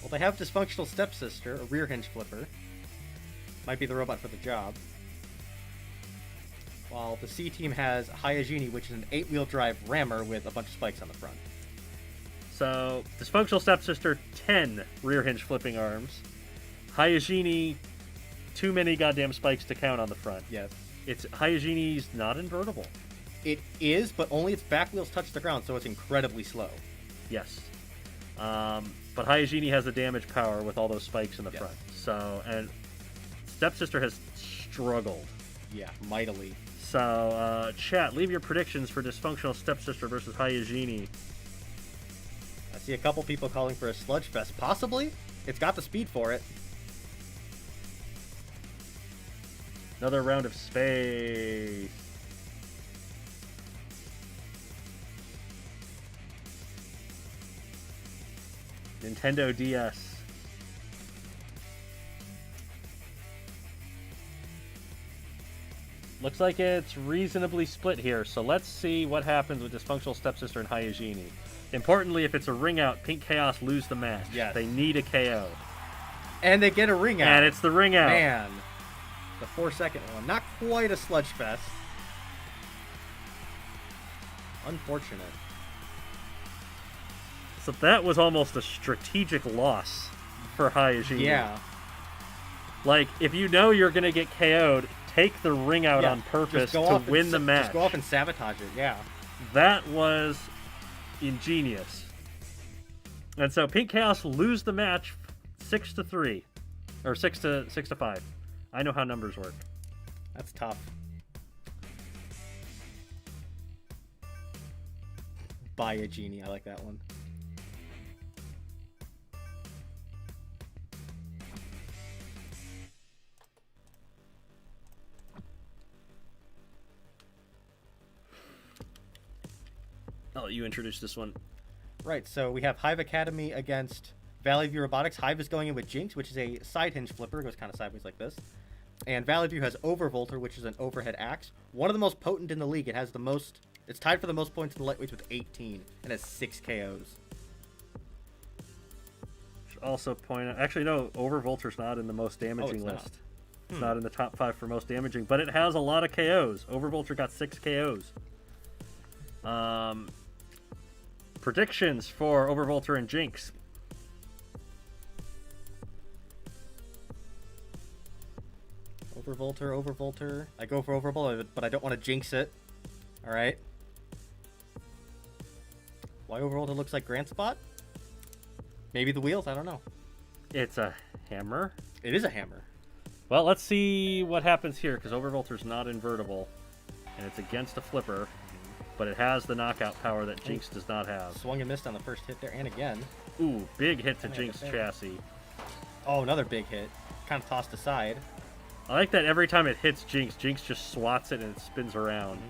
Well, they have Dysfunctional Stepsister, a rear hinge flipper. Might be the robot for the job. While the C-Team has Hyagini, which is an 8-wheel drive rammer with a bunch of spikes on the front. So, Dysfunctional Stepsister, 10 rear hinge flipping arms. Hyagini, too many goddamn spikes to count on the front. Yes. Hyagini's not invertible. It is, but only its back wheels touch the ground, so it's incredibly slow. Yes. But Hyagini has the damage power with all those spikes in the front. So, and Stepsister has struggled. Yeah, mightily. So, chat, leave your predictions for Dysfunctional Stepsister versus Hyagini. I see a couple people calling for a sludge fest. Possibly. It's got the speed for it. Another round of space. Nintendo DS. Looks like it's reasonably split here, so let's see what happens with Dysfunctional Stepsister and Hyagini. Importantly, if it's a ring out, Pink Chaos lose the match. Yes. They need a KO. And they get a ring out. And it's the ring out. Man. The 4-second one. Not quite a sludge fest. Unfortunate. So that was almost a strategic loss for Hyagini. Yeah. Like, if you know you're going to get KO'd, take the ring out on purpose to win the match. Just go off and sabotage it, yeah. That was ingenious. And so Pink Chaos lose the match 6-3. Or 6-5. I know how numbers work. That's tough. Buy a genie. I like that one. I'll let you introduce this one. Right, so we have Hive Academy against Valley View Robotics. Hive is going in with Jinx, which is a side hinge flipper. It goes kind of sideways like this. And Valley View has Overvolter, which is an overhead axe. One of the most potent in the league. It has the most... It's tied for the most points in the lightweights with 18. And has 6 KOs. Should also point out... Actually, no. Overvolter's not in the most damaging list. It's not in the top 5 for most damaging. But it has a lot of KOs. Overvolter got 6 KOs. Predictions for Overvolter and Jinx. Overvolter. I go for Overvolter, but I don't want to jinx it. Alright. Why Overvolter looks like Grand Spot? Maybe the wheels? I don't know. It's a hammer. It is a hammer. Well, let's see what happens here, because Overvolter's not invertible. And it's against a flipper. But it has the knockout power that Jinx does not have. Swung and missed on the first hit there, and again. Ooh, big hit to Jinx chassis. Oh, another big hit. Kind of tossed aside. I like that every time it hits Jinx, Jinx just swats it and it spins around.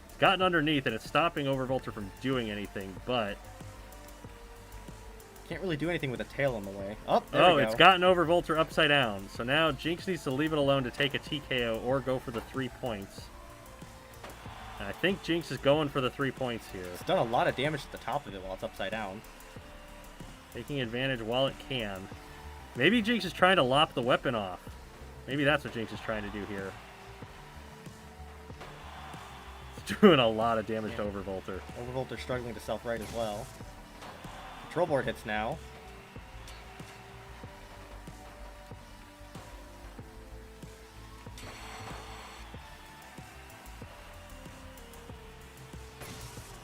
It's gotten underneath and it's stopping Overvolter from doing anything, but... Can't really do anything with a tail on the way. Oh, there we go. It's gotten Overvolter upside down. So now Jinx needs to leave it alone to take a TKO or go for the 3 points. And I think Jinx is going for the 3 points here. It's done a lot of damage at the top of it while it's upside down. Taking advantage while it can. Maybe Jinx is trying to lop the weapon off. Maybe that's what Jinx is trying to do here. It's doing a lot of damage to Overvolter. Overvolter struggling to self-right as well. Control board hits now.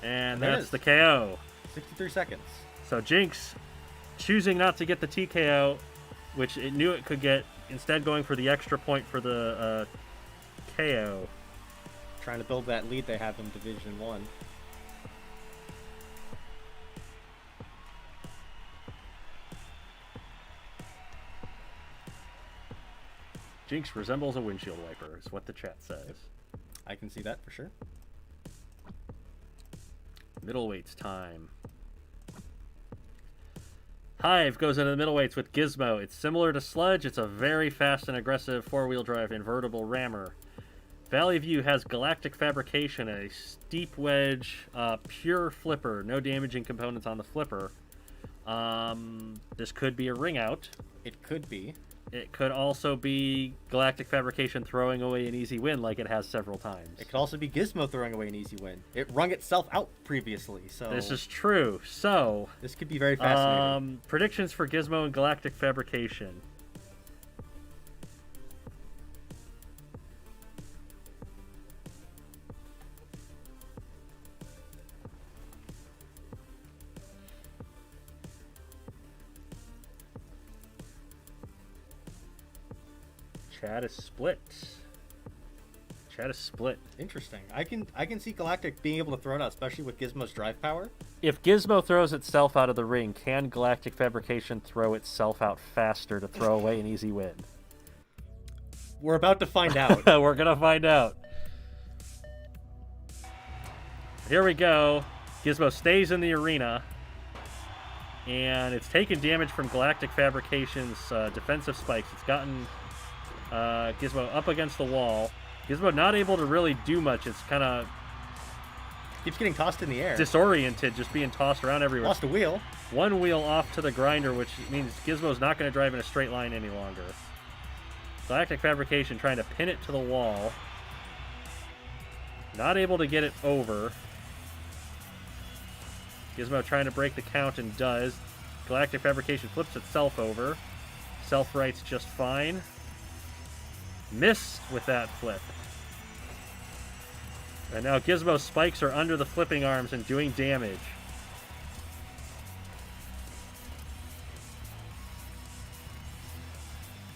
And there it that's is. the KO. 63 seconds. So Jinx choosing not to get the TKO, which it knew it could get, instead going for the extra point for the KO. Trying to build that lead they have in Division 1. Jinx resembles a windshield wiper, is what the chat says. I can see that for sure. Middleweights time. Hive goes into the middleweights with Gizmo. It's similar to Sludge. It's a very fast and aggressive four-wheel drive invertible rammer. Valley View has Galactic Fabrication, a steep wedge, pure flipper. No damaging components on the flipper. This could be a ring out. It could be. It could also be Galactic Fabrication throwing away an easy win like it has several times. It could also be Gizmo throwing away an easy win. It wrung itself out previously, so... This is true. So... this could be very fascinating. Predictions for Gizmo and Galactic Fabrication. Chat is split. Chat is split. Interesting. I can see Galactic being able to throw it out, especially with Gizmo's drive power. If Gizmo throws itself out of the ring, can Galactic Fabrication throw itself out faster to throw away an easy win? We're about to find out. We're gonna find out. Here we go. Gizmo stays in the arena. And it's taken damage from Galactic Fabrication's defensive spikes. It's gotten Gizmo up against the wall. Gizmo not able to really do much. It's kind of... keeps getting tossed in the air. disoriented, just being tossed around everywhere. Lost a wheel. One wheel off to the grinder, which means Gizmo's not going to drive in a straight line any longer. Galactic Fabrication trying to pin it to the wall. Not able to get it over. Gizmo trying to break the count and does. Galactic Fabrication flips itself over. Self-rights just fine. Missed with that flip. And now Gizmo's spikes are under the flipping arms and doing damage.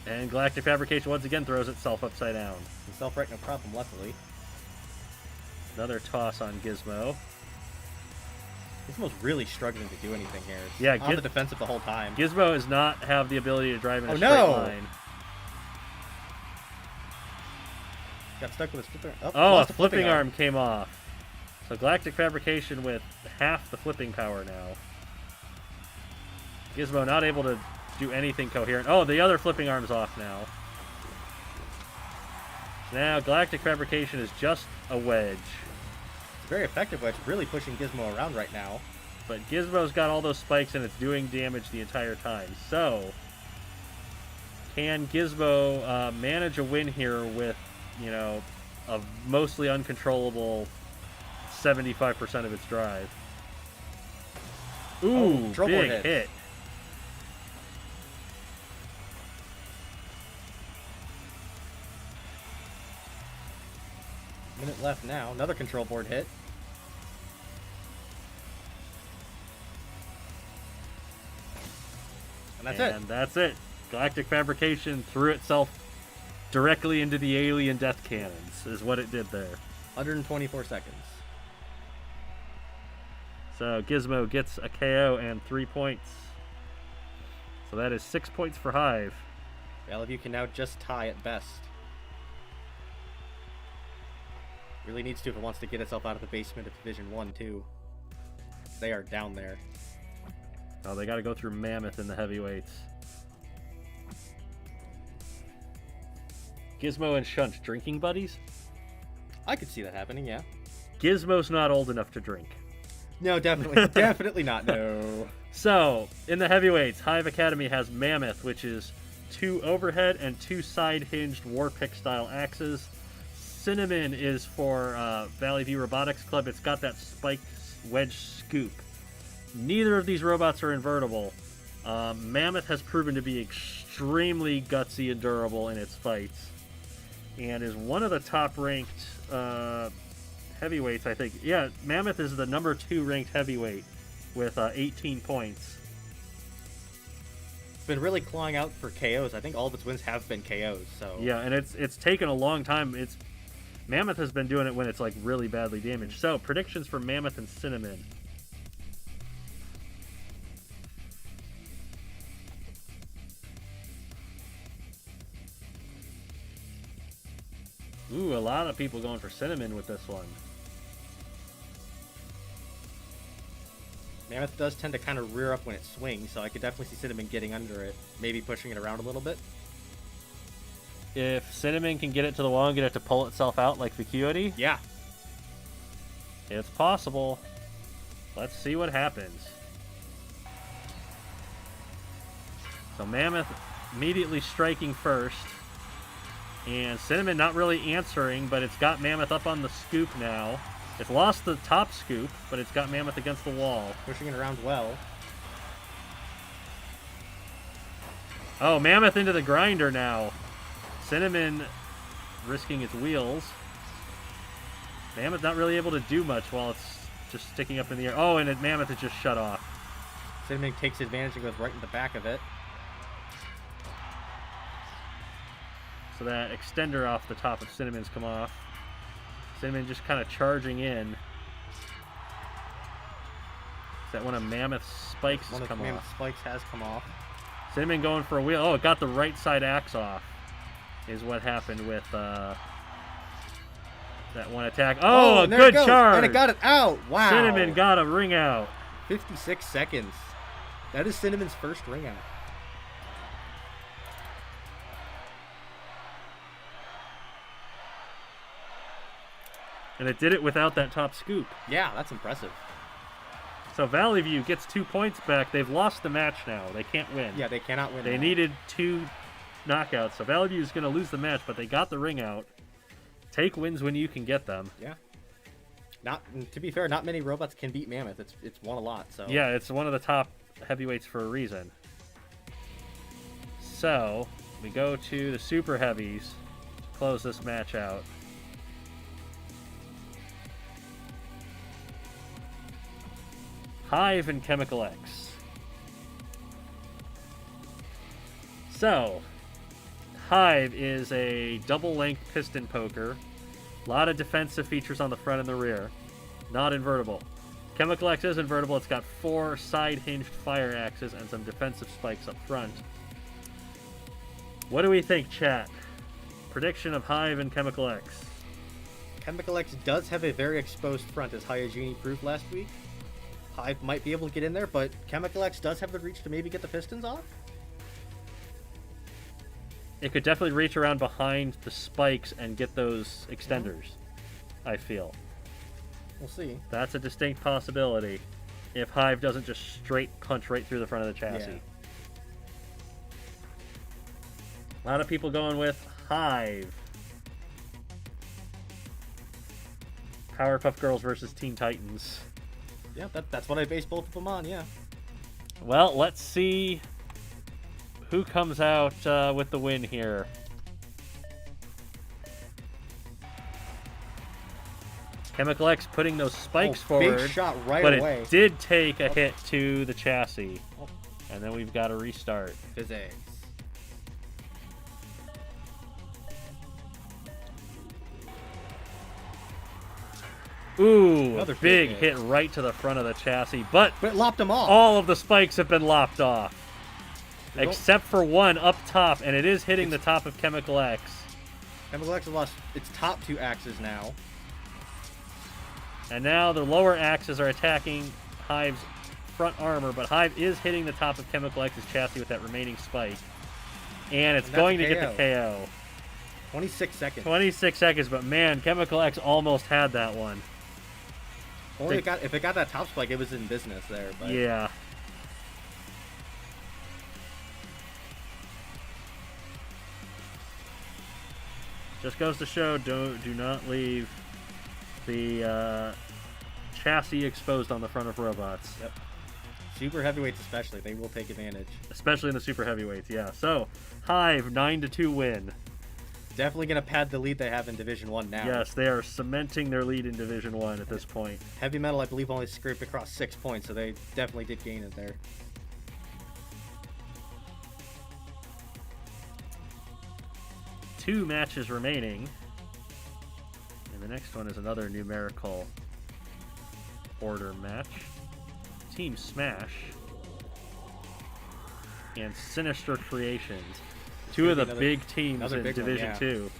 And Galactic Fabrication once again throws itself upside down. Self-right, no problem, luckily. Another toss on Gizmo. Gizmo's really struggling to do anything here. It's Yeah, on the defensive the whole time. Gizmo does not have the ability to drive in a straight no! line. Got stuck with his flipping arm. Oh, a lost flipping arm came off. So Galactic Fabrication with half the flipping power now. Gizmo not able to do anything coherent. Oh, the other flipping arm's off now. Now Galactic Fabrication is just a wedge. It's a very effective wedge, really pushing Gizmo around right now. But Gizmo's got all those spikes and it's doing damage the entire time. So, can Gizmo manage a win here with, you know, a mostly uncontrollable 75% of its drive? Ooh, big hit. Minute left now. Another control board hit. And that's it. And that's it. Galactic Fabrication threw itself directly into the alien death cannons, is what it did there. 124 seconds. So Gizmo gets a KO and 3 points. So that is 6 points for Hive. All of you can now just tie at best. Really needs to if it wants to get itself out of the basement of Division 1, too. They are down there. Oh, they got to go through Mammoth in the heavyweights. Gizmo and Shunt, drinking buddies? I could see that happening, yeah. Gizmo's not old enough to drink. No, definitely. Definitely not, no. So, in the heavyweights, Hive Academy has Mammoth, which is 2 overhead and 2 side-hinged Warpick-style axes. Cinnamon is for Valley View Robotics Club. It's got that spiked wedge scoop. Neither of these robots are invertible. Mammoth has proven to be extremely gutsy and durable in its fights, and is one of the top-ranked heavyweights, I think. Yeah, Mammoth is the number 2 ranked heavyweight with 18 points. It's been really clawing out for KOs. I think all of its wins have been KOs. So yeah, and it's taken a long time. Mammoth has been doing it when it's like really badly damaged. So predictions for Mammoth and Cinnamon. Ooh, a lot of people going for Cinnamon with this one. Mammoth does tend to kind of rear up when it swings, so I could definitely see Cinnamon getting under it, maybe pushing it around a little bit. If Cinnamon can get it to the wall and get it to pull itself out like Vacuity, Yeah. it's possible. Let's see what happens. So Mammoth immediately striking first. And Cinnamon not really answering, but it's got Mammoth up on the scoop now. It's lost the top scoop, but it's got Mammoth against the wall. Pushing it around well. Oh, Mammoth into the grinder now. Cinnamon risking its wheels. Mammoth not really able to do much while it's just sticking up in the air. Oh, and Mammoth is just shut off. Cinnamon takes advantage and goes right in the back of it. So that extender off the top of Cinnamon's come off. Cinnamon just kind of charging in. Is that one of Mammoth's spikes has come off? Mammoth's spikes has come off. Cinnamon going for a wheel. Oh, it got the right side axe off. Is what happened with that one attack. Oh, a good charge! And it got it out! Wow! Cinnamon got a ring out. 56 seconds. That is Cinnamon's first ring out. And it did it without that top scoop. Yeah, that's impressive. So Valley View gets 2 points back. They've lost the match now. They can't win. Yeah, they cannot win. They needed 2 knockouts. So Valley View is going to lose the match, but they got the ring out. Take wins when you can get them. Yeah. To be fair, not many robots can beat Mammoth. It's won a lot. So yeah, it's one of the top heavyweights for a reason. So we go to the super heavies to close this match out. Hive and Chemical X. So, Hive is a double-length piston poker. A lot of defensive features on the front and the rear. Not invertible. Chemical X is invertible. It's got 4 side-hinged fire axes and some defensive spikes up front. What do we think, chat? Prediction of Hive and Chemical X. Chemical X does have a very exposed front, as Hygiene proved last week. Hive might be able to get in there, but Chemical X does have the reach to maybe get the pistons off. It could definitely reach around behind the spikes and get those extenders, I feel. We'll see. That's a distinct possibility if Hive doesn't just straight punch right through the front of the chassis. Yeah. A lot of people going with Hive. Powerpuff Girls versus Teen Titans. Yeah, that's what I base both of them on, yeah. Well, let's see who comes out with the win here. Chemical X putting those spikes forward. Big shot right but away. It did take a hit to the chassis. And then we've got to restart. Physics. Ooh, Another a big big hit right to the front of the chassis. But it lopped them off. all of the spikes have been lopped off. Except for one up top, and it is hitting the top of Chemical X. Chemical X has lost its top 2 axes now. And now the lower axes are attacking Hive's front armor, but Hive is hitting the top of Chemical X's chassis with that remaining spike. And it's going to get the KO. 26 seconds. 26 seconds, but man, Chemical X almost had that one. Only if it got that top spike, it was in business there. But yeah. Just goes to show, do not leave the chassis exposed on the front of robots. Yep. Super heavyweights especially, they will take advantage. Especially in the super heavyweights, yeah. So, Hive, 9-2 win. definitely going to pad the lead they have in Division 1 now. Yes, they are cementing their lead in Division 1 at this point. Heavy Metal, I believe, only scraped across 6 points, so they definitely did gain it there. Two matches remaining. And the next one is another numerical order match. Team Smash and Sinister Creations. Two of the big teams in Division 2.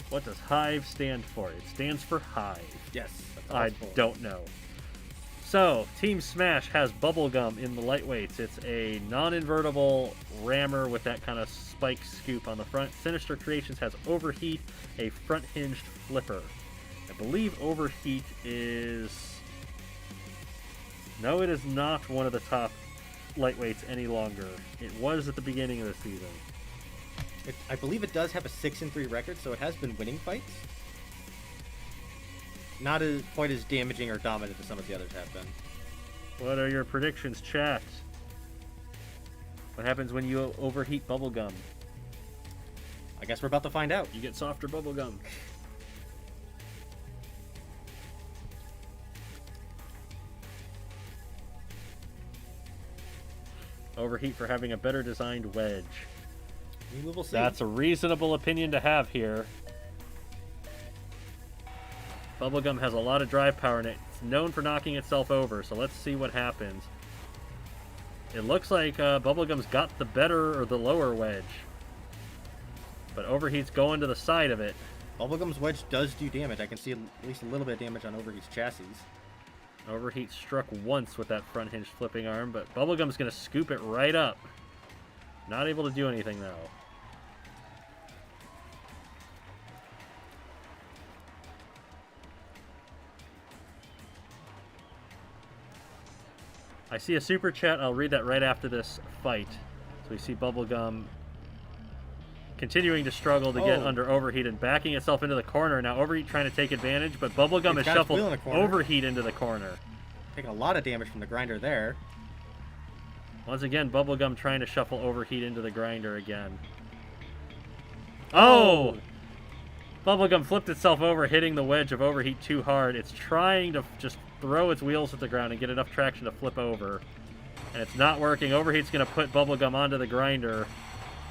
What does HIVE stand for? It stands for HIVE. Yes. I don't know. So, Team Smash has Bubblegum in the lightweights. It's a non-invertible rammer with that kind of spike scoop on the front. Sinister Creations has Overheat, a front-hinged flipper. I believe Overheat is... No, it is not one of the top lightweights any longer. It was at the beginning of the season. I believe it does have a 6-3 record, so it has been winning fights. Not quite as damaging or dominant as some of the others have been. What are your predictions, chat? What happens when you overheat Bubblegum? I guess we're about to find out. You get softer Bubblegum. Overheat for having a better designed wedge. We will see. That's a reasonable opinion to have here. Bubblegum has a lot of drive power and it's known for knocking itself over, so let's see what happens. It looks like Bubblegum's got the better or the lower wedge. But Overheat's going to the side of it. Bubblegum's wedge does do damage. I can see at least a little bit of damage on Overheat's chassis. Overheat struck once with that front hinge flipping arm, but Bubblegum's going to scoop it right up. Not able to do anything, though. I see a super chat. I'll read that right after this fight. So we see Bubblegum continuing to struggle to get under Overheat and backing itself into the corner. Now Overheat trying to take advantage, but Bubblegum has shuffled Overheat into the corner. Taking a lot of damage from the grinder there. Once again, Bubblegum trying to shuffle Overheat into the grinder again. Oh! Bubblegum flipped itself over, hitting the wedge of Overheat too hard. It's trying to just throw its wheels at the ground and get enough traction to flip over. And it's not working. Overheat's going to put Bubblegum onto the grinder.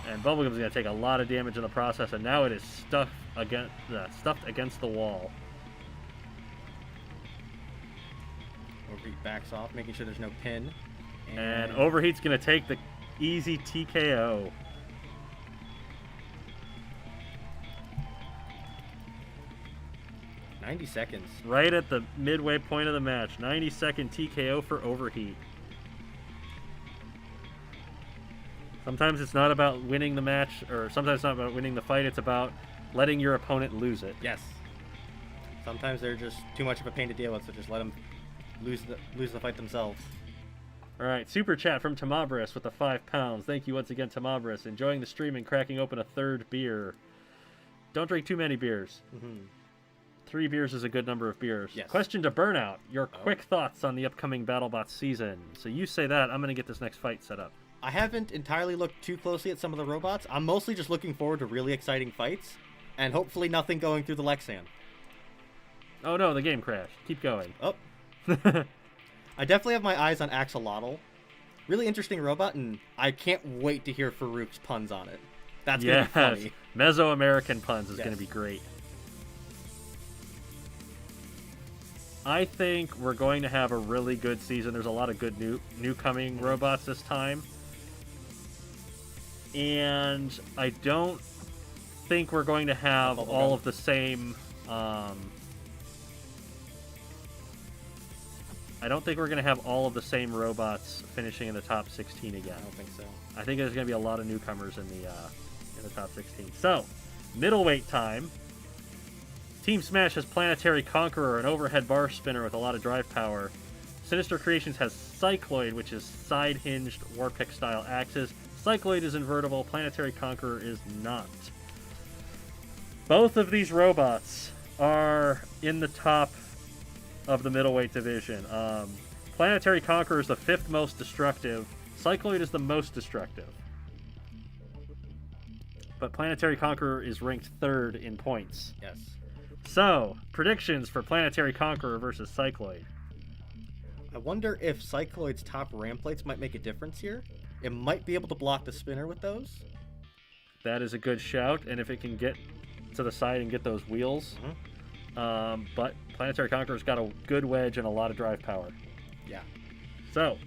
And Bubblegum's going to take a lot of damage in the process. And now it is stuffed against the wall. Overheat backs off, making sure there's no pin. And Overheat's going to take the easy TKO. $90 seconds. Right at the midway point of the match. 90-second TKO for Overheat. Sometimes it's not about winning the match, or sometimes it's not about winning the fight. It's about letting your opponent lose it. Yes. Sometimes they're just too much of a pain to deal with, so just let them lose the fight themselves. All right, super chat from Tamabris with the £5. Thank you once again, Tamabris. Enjoying the stream and cracking open a third beer. Don't drink too many beers. 3 beers is a good number of beers. Yes. Question to Burnout. Your quick thoughts on the upcoming BattleBots season. So you say that. I'm going to get this next fight set up. I haven't entirely looked too closely at some of the robots. I'm mostly just looking forward to really exciting fights. And hopefully nothing going through the Lexan. Oh no, the game crashed. Keep going. Oh. I definitely have my eyes on Axolotl. Really interesting robot, and I can't wait to hear Farouk's puns on it. That's going to be funny. Mesoamerican puns is going to be great. I think we're going to have a really good season. There's a lot of good new coming robots this time. And I don't think we're going to have all of the same... I don't think we're going to have all of the same robots finishing in the top 16 again. I don't think so. I think there's going to be a lot of newcomers in the top 16. So, middleweight time. Team Smash has Planetary Conqueror, an overhead bar spinner with a lot of drive power. Sinister Creations has Cycloid, which is side-hinged Warpick style axes. Cycloid is invertible. Planetary Conqueror is not. Both of these robots are in the top of the middleweight division. Planetary Conqueror is the 5th most destructive Cycloid is the most destructive. But Planetary Conqueror is ranked 3rd in points. Yes. So, predictions for Planetary Conqueror versus Cycloid. I wonder if Cycloid's top ram plates might make a difference here. It might be able to block the spinner with those. That is a good shout, and if it can get to the side and get those wheels. But Planetary Conqueror's got a good wedge and a lot of drive power. Yeah. So,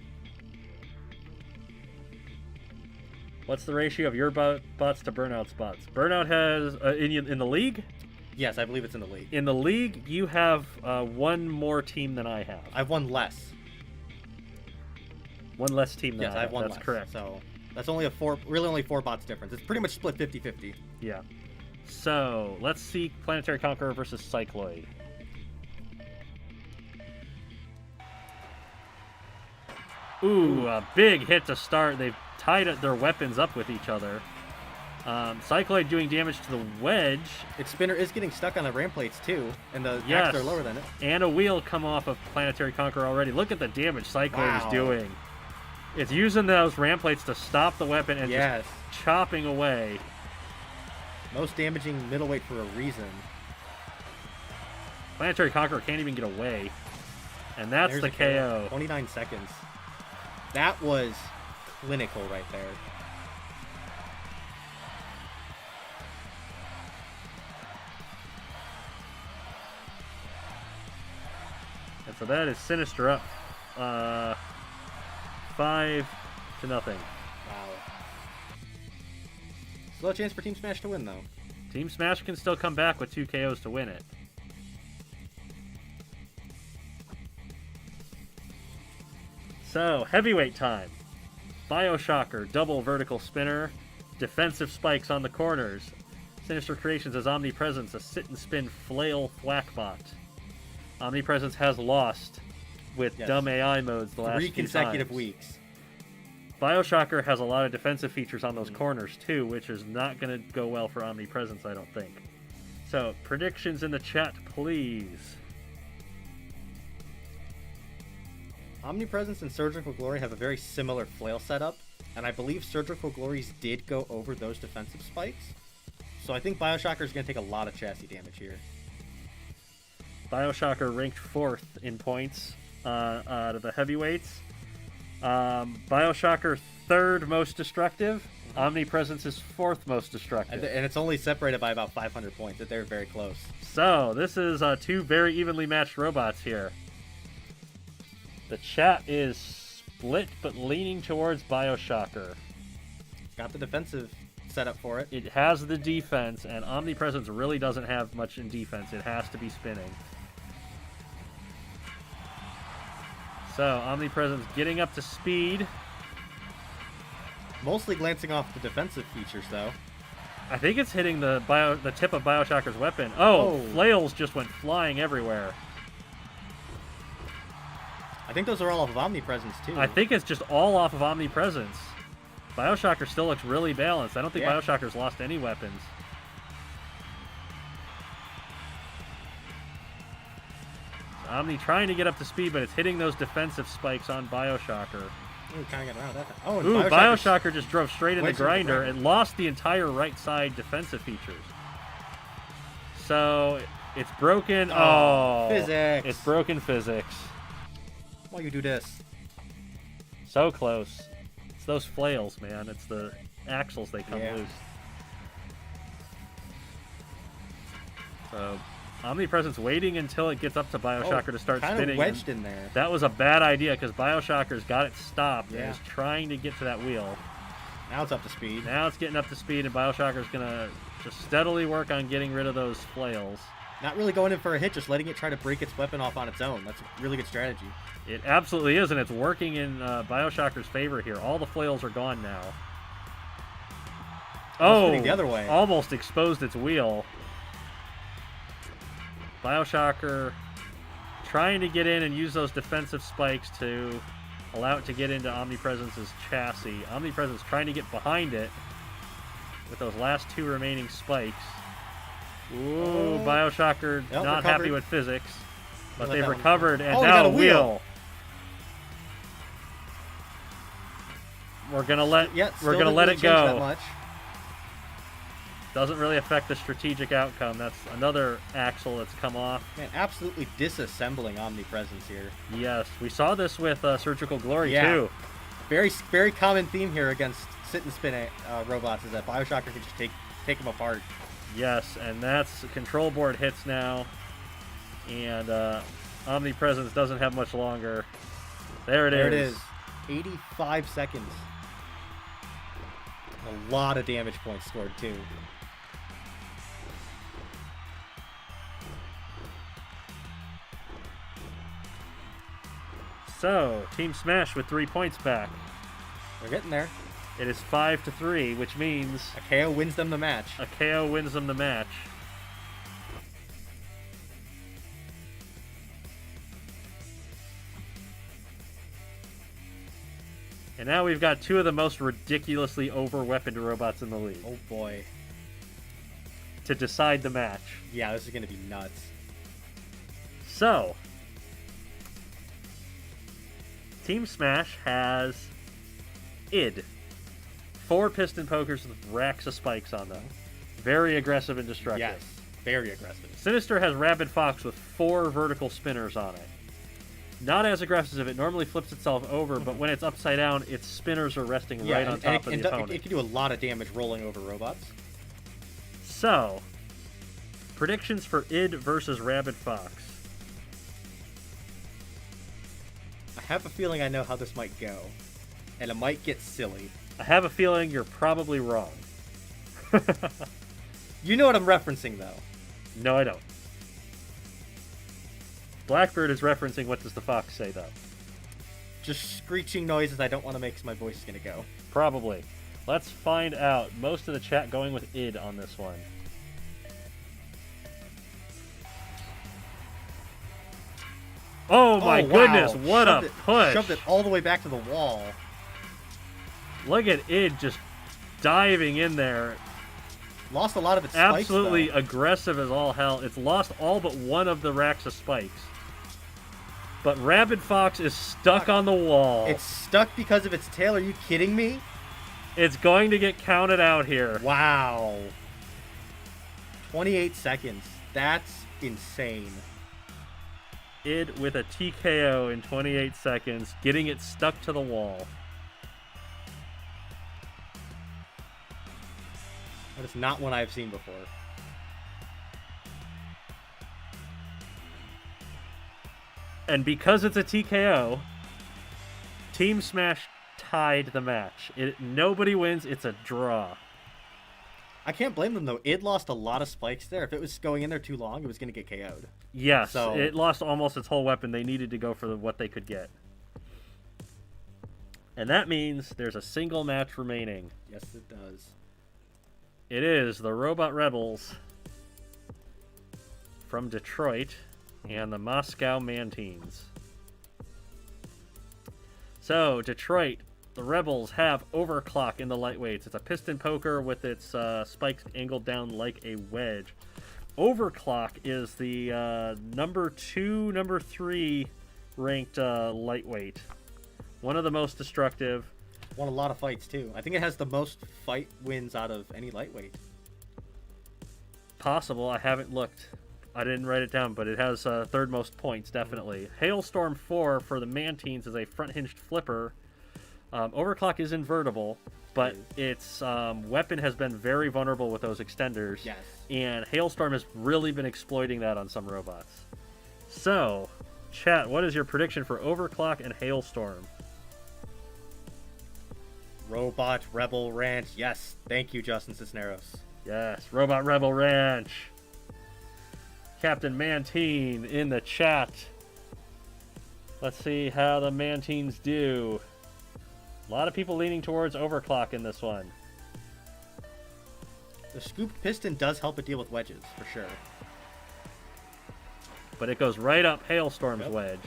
what's the ratio of your bots to Burnout spots? Burnout has, in the league? Yes, I believe it's in the league. In the league, you have one more team than I have. I've won less. One less team than Yes, I have. I've won That's less. correct. So that's only only 4 bots difference. It's pretty much split 50-50. Yeah. So, let's see Planetary Conqueror versus Cycloid. Ooh, a big hit to start. They've tied their weapons up with each other. Cycloid doing damage to the wedge. Its spinner is getting stuck on the ram plates too, and the Yes. axes are lower than it. And a wheel come off of Planetary Conqueror already. Look at the damage Cycloid is doing. It's using those ram plates to stop the weapon and just chopping away. Most damaging middleweight for a reason. Planetary Conqueror can't even get away. And that's There's the KO. 29 seconds. That was clinical right there. And so that is Sinister up 5-0. Wow. Still a chance for Team Smash to win, though. Team Smash can still come back with 2 KOs to win it. So, heavyweight time. Bioshocker, double vertical spinner, defensive spikes on the corners. Sinister Creations has Omnipresence, a sit and spin flail thwackbot. Omnipresence has lost with dumb AI modes the last 3 few consecutive times. weeks. Bioshocker has a lot of defensive features on those corners too, which is not going to go well for Omnipresence, I don't think. So, predictions in the chat, please. Omnipresence and Surgical Glory have a very similar flail setup, and I believe Surgical Glories did go over those defensive spikes. So I think Bioshocker is going to take a lot of chassis damage here. Bioshocker ranked 4th in points out of the heavyweights. Bioshocker 3rd most destructive. Omnipresence is 4th most destructive. And it's only separated by about 500 points. They're very close. So, this is 2 very evenly matched robots here. The chat is split, but leaning towards Bioshocker. Got the defensive setup for it. It has the defense, and Omnipresence really doesn't have much in defense. It has to be spinning. So, Omnipresence getting up to speed. Mostly glancing off the defensive features, though. I think it's hitting the tip of Bioshocker's weapon. Oh, flails just went flying everywhere. I think those are all off of Omnipresence, too. I think it's just all off of Omnipresence. Bioshocker still looks really balanced. I don't think Bioshocker's lost any weapons. Omni trying to get up to speed, but it's hitting those defensive spikes on Bioshocker. Ooh, kind of got around that. Oh, and Ooh, Bioshocker just drove straight in the grinder and lost the entire right side defensive features. So, it's broken. Physics. It's broken physics. Why you do this? So close. It's those flails, man. It's the axles they come loose. So, Omnipresence waiting until it gets up to Bioshocker to start spinning. Kind of wedged in there. That was a bad idea because Bioshocker's got it stopped and is trying to get to that wheel. Now it's up to speed. Now it's getting up to speed, and Bioshocker's going to just steadily work on getting rid of those flails. Not really going in for a hit, just letting it try to break its weapon off on its own. That's a really good strategy. It absolutely is, and it's working in Bioshocker's favor here. All the flails are gone now. Spinning the other way. Almost exposed its wheel. Bioshocker trying to get in and use those defensive spikes to allow it to get into Omnipresence's chassis. Omnipresence trying to get behind it with those last 2 remaining spikes. Ooh, Bioshocker not happy with physics, but they've recovered, and now a wheel. we're gonna let Yeah, we're still gonna didn't let really it change that go. much. Doesn't really affect the strategic outcome. That's another axle that's come off. Man, absolutely disassembling Omnipresence here. Yes, we saw this with Surgical Glory Yeah. too. Very common theme here against sit and spin robots is that Bioshocker can just take them apart. Yes, and that's control board hits now, and Omnipresence doesn't have much longer. There it is. 85 seconds. A lot of damage points scored too. So, Team Smash with 3 points back. They're getting there. It is 5-3, which means A KO wins them the match. a KO wins them the match. And now we've got two of the most ridiculously over-weaponed robots in the league Oh boy. to decide the match. Yeah, this is going to be nuts. So, Team Smash has id. 4 piston pokers with racks of spikes on them. Very aggressive and destructive. Yes, very aggressive. Sinister has Rabid Fox with 4 vertical spinners on it. Not as aggressive. It normally flips itself over, but when it's upside down, its spinners are resting right on top of the opponent. It can do a lot of damage rolling over robots. So, predictions for id versus Rabid Fox. I have a feeling I know how this might go, and it might get silly. I have a feeling you're probably wrong. You know what I'm referencing, though. No, I don't. Blackbird is referencing what does the fox say, though. Just screeching noises I don't want to make, so my voice is going to go. Probably. Let's find out. Most of the chat going with id on this one. Oh my goodness, what a push! Shoved it all the way back to the wall. Look at id just diving in there. Lost a lot of its spikes, Absolutely though. aggressive as all hell. It's lost all but one of the racks of spikes. But Rabid Fox is stuck on the wall. It's stuck because of its tail. Are you kidding me? It's going to get counted out here. Wow. 28 seconds. That's insane. Id with a TKO in 28 seconds, getting it stuck to the wall. That is not one I've seen before. And because it's a TKO, Team Smash tied the match. Nobody wins. It's a draw. I can't blame them, though. Id lost a lot of spikes there. If it was going in there too long, it was going to get KO'd. Yes, So- it lost almost its whole weapon. They needed to go for what they could get. And that means there's a single match remaining. Yes, it does. It is the Robot Rebels from Detroit and the Moscow Mantines. So, Detroit, the Rebels have Overclock in the lightweights. It's a piston poker with its spikes angled down like a wedge. Overclock is the number 3 ranked lightweight. One of the most destructive. Won a lot of fights, too. I think it has the most fight wins out of any lightweight. Possible. I haven't looked. I didn't write it down, but it has third most points, definitely. Hailstorm 4 for the Mantines is a front-hinged flipper. Overclock is invertible, but its weapon has been very vulnerable with those extenders. Yes. And Hailstorm has really been exploiting that on some robots. So, chat, what is your prediction for Overclock and Hailstorm? Robot Rebel Ranch. Yes. Thank you, Justin Cisneros. Yes, Robot Rebel Ranch. Captain Mantine in the chat. Let's see how the Mantines do. A lot of people leaning towards Overclock in this one. The scooped piston does help it deal with wedges, for sure. But it goes right up Hailstorm's Yep. wedge.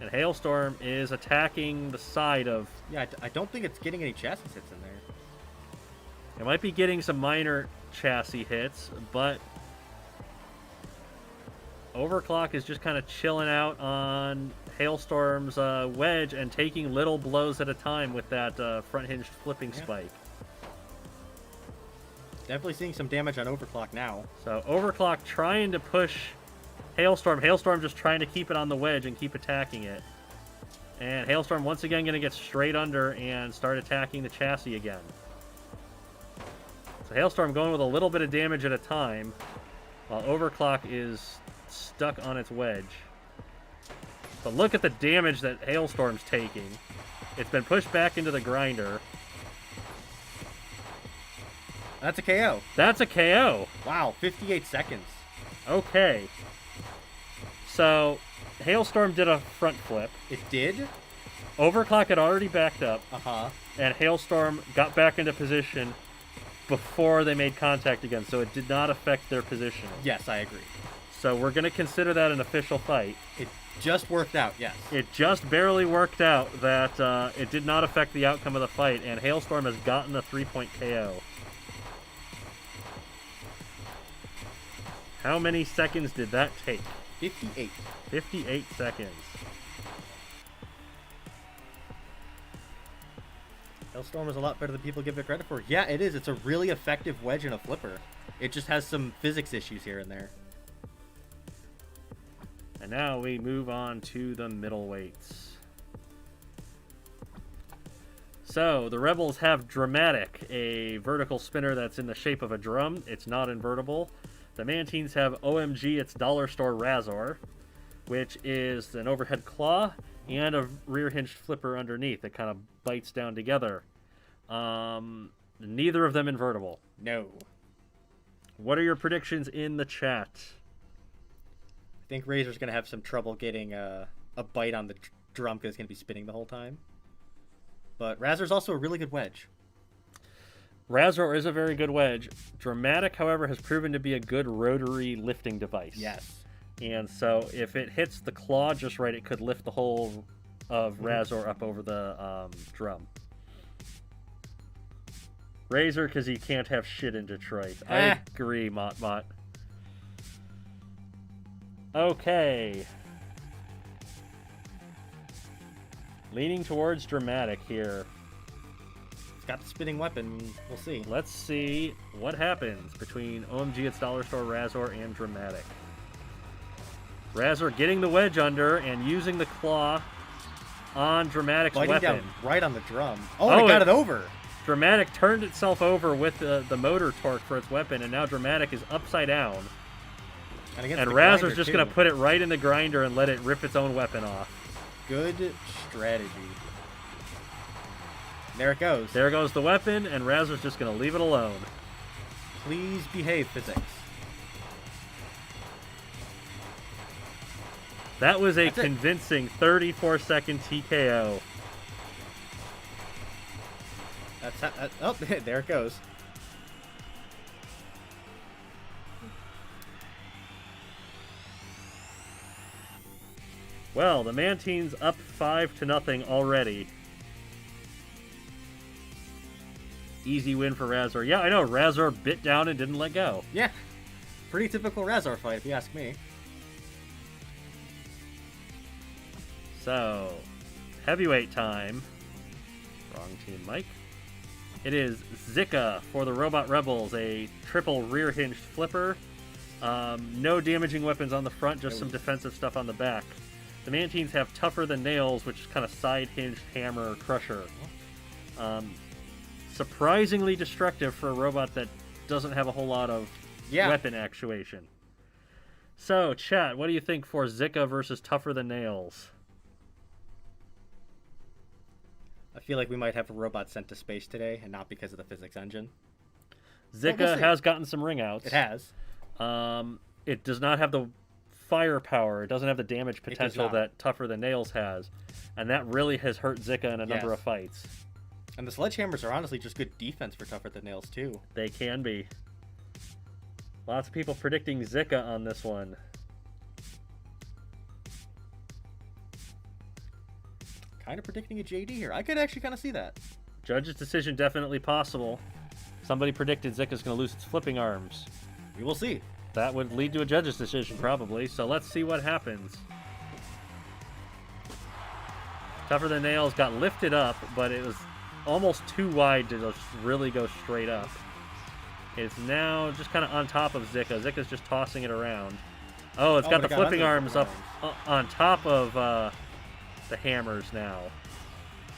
And Hailstorm is attacking the side of... Yeah, I don't think it's getting any chassis hits in there. It might be getting some minor chassis hits, but Overclock is just kind of chilling out on Hailstorm's wedge and taking little blows at a time with that front hinged flipping spike. Definitely seeing some damage on Overclock now. So Overclock trying to push Hailstorm. Hailstorm just trying to keep it on the wedge and keep attacking it. And Hailstorm once again going to get straight under and start attacking the chassis again. So Hailstorm going with a little bit of damage at a time, while Overclock is stuck on its wedge. But look at the damage that Hailstorm's taking. It's been pushed back into the grinder. That's a KO. That's a KO. Wow, 58 seconds. Okay. So, Hailstorm did a front flip. It did? Overclock had already backed up. Uh-huh. And Hailstorm got back into position before they made contact again, so it did not affect their positioning. Yes, I agree. So we're going to consider that an official fight. It just worked out, yes. It just barely worked out that it did not affect the outcome of the fight, and Hailstorm has gotten a 3-point KO. How many seconds did that take? 58. 58 seconds. Hailstorm is a lot better than people give it credit for. Yeah, it is. It's a really effective wedge and a flipper. It just has some physics issues here and there. And now we move on to the middleweights. So, the Rebels have Dramatic, a vertical spinner that's in the shape of a drum. It's not invertible. The Mantines have OMG, it's Dollar Store Razor, which is an overhead claw and a rear hinged flipper underneath that kind of bites down together. Neither of them invertible. No. What are your predictions in the chat? I think Razor's going to have some trouble getting a bite on the drum because it's going to be spinning the whole time. But Razor's also a really good wedge. Razor is a very good wedge. Dramatic, however, has proven to be a good rotary lifting device. Yes. And so if it hits the claw just right, it could lift the whole of Razor up over the drum. Razor, because he can't have shit in Detroit. I agree, Mott. Okay. Leaning towards Dramatic here. It's got the spinning weapon. We'll see. Let's see what happens between OMG, it's Dollar Store Razor and Dramatic. Razor getting the wedge under and using the claw on Dramatic's Biting weapon. down right on the drum. Oh, it got it over. Dramatic turned itself over with the motor torque for its weapon, and now Dramatic is upside down. And Razor's just going to put it right in the grinder and let it rip its own weapon off. Good strategy. There it goes. There goes the weapon, and Razor's just going to leave it alone. Please behave, physics. That was a convincing 34-second TKO. Oh, there it goes. Well, the Mantines up 5-0 already. Easy win for Razor. Yeah, I know. Razor bit down and didn't let go. Yeah. Pretty typical Razor fight, if you ask me. So, heavyweight time. Wrong team, Mike. It is Zika for the Robot Rebels, a triple rear-hinged flipper. No damaging weapons on the front, just some defensive stuff on the back. The Mantines have Tougher Than Nails, which is kind of side-hinged hammer crusher. Surprisingly destructive for a robot that doesn't have a whole lot of weapon actuation. So, chat, what do you think for Zika versus Tougher Than Nails? I feel like we might have a robot sent to space today, and not because of the physics engine. Zika has gotten some ring outs. It has. It does not have the firepower. It doesn't have the damage potential that Tougher Than Nails has. And that really has hurt Zika in a number of fights. And the sledgehammers are honestly just good defense for Tougher Than Nails, too. They can be. Lots of people predicting Zika on this one. Kind of predicting a JD here. I could actually kind of see that. Judge's decision definitely possible. Somebody predicted Zika's going to lose its flipping arms. We will see. That would lead to a judge's decision, probably. So let's see what happens. Tougher Than Nails got lifted up, but it was almost too wide to just really go straight up. It's now just kind of on top of Zika. Zika's just tossing it around. Oh, it's got the flipping arms up on top of the hammers now.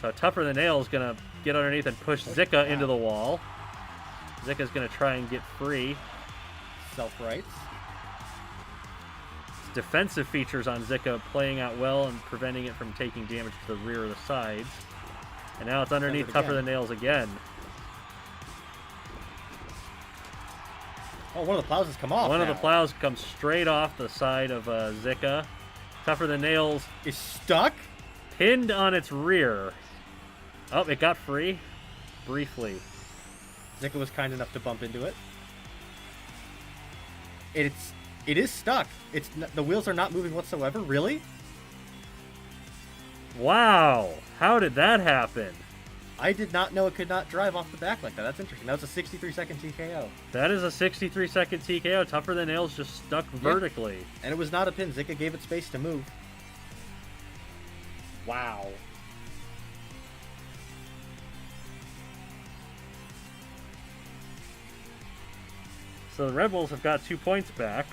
So Tougher Than Nails going to get underneath and push Zika into the wall. Zika's going to try and get free. Self-rights. Defensive features on Zika playing out well and preventing it from taking damage to the rear or the sides. And now it's underneath Tougher Than Nails again. Oh, one of the plows has come off. One of the plows comes straight off the side of Zika. Tougher Than Nails is stuck, pinned on its rear. Oh, it got free briefly. Zika was kind enough to bump into it. It is stuck. The wheels are not moving whatsoever. Really? Wow! How did that happen? I did not know it could not drive off the back like that. That's interesting. That was a 63-second TKO. That is a 63-second TKO. Tougher Than Nails just stuck vertically. And it was not a pin. Zika gave it space to move. Wow. So the Red Bulls have got 2 points back.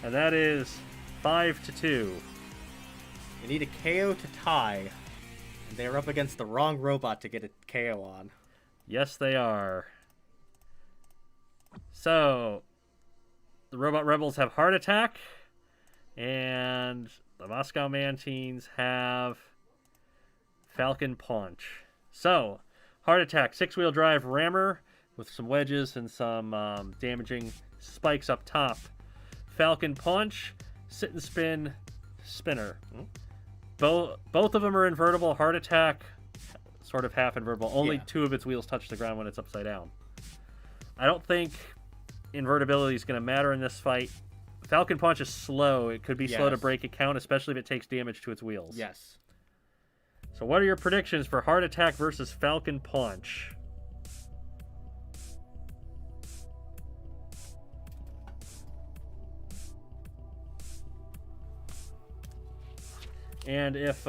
And that is 5-2. You need a KO to tie. And they're up against the wrong robot to get a KO on. Yes, they are. So, the Robot Rebels have Heart Attack. And the Moscow Mantines have Falcon Punch. So, Heart Attack, 6-wheel drive rammer with some wedges and some damaging spikes up top. Falcon Punch, sit and spin, spinner. Both of them are invertible. Heart Attack, sort of half invertible. Only 2 of its wheels touch the ground when it's upside down. I don't think invertibility is going to matter in this fight. Falcon Punch is slow. It could be slow to break a count, especially if it takes damage to its wheels. Yes. So what are your predictions for Heart Attack versus Falcon Punch? And if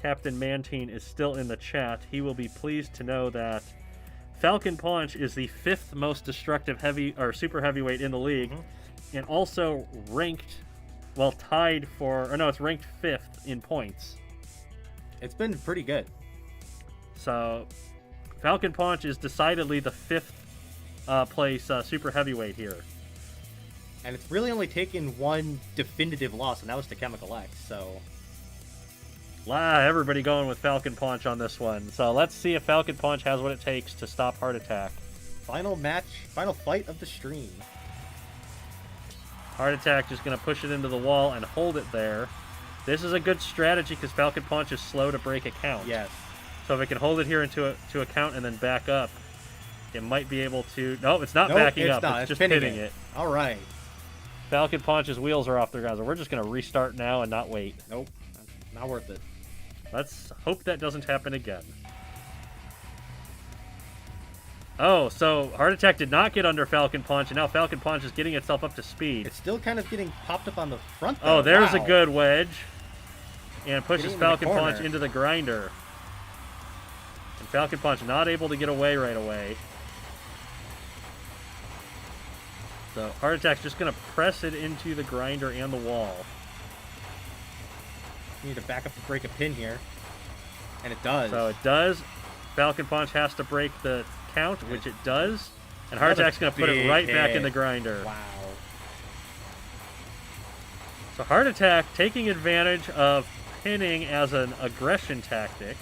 Captain Mantine is still in the chat, he will be pleased to know that Falcon Punch is the 5th most destructive super heavyweight in the league, and also ranked, tied for, it's ranked 5th in points. It's been pretty good. So Falcon Punch is decidedly the 5th place super heavyweight here. And it's really only taken one definitive loss, and that was to TekonoAxe, so... Everybody going with Falcon Punch on this one. So let's see if Falcon Punch has what it takes to stop Heart Attack. Final fight of the stream. Heart Attack just going to push it into the wall and hold it there. This is a good strategy because Falcon Punch is slow to break a count. Yes. So if it can hold it here to a count and then back up, it might be able to... No, it's not backing up. It's just pinning it. All right. Falcon Punch's wheels are off the ground, so we're just going to restart now and not wait. Nope. Not worth it. Let's hope that doesn't happen again. Oh, so Heart Attack did not get under Falcon Punch, and now Falcon Punch is getting itself up to speed. It's still kind of getting popped up on the front, though. Oh, there's a good wedge. And pushes Falcon Punch into the grinder. And Falcon Punch not able to get away right away. So Heart Attack's just going to press it into the grinder and the wall. You need to back up to break a pin here. And it does. So it does. Falcon Punch has to break the count, which it does. And Heart Attack's going to put it right back in the grinder. Wow. So Heart Attack taking advantage of pinning as an aggression tactic.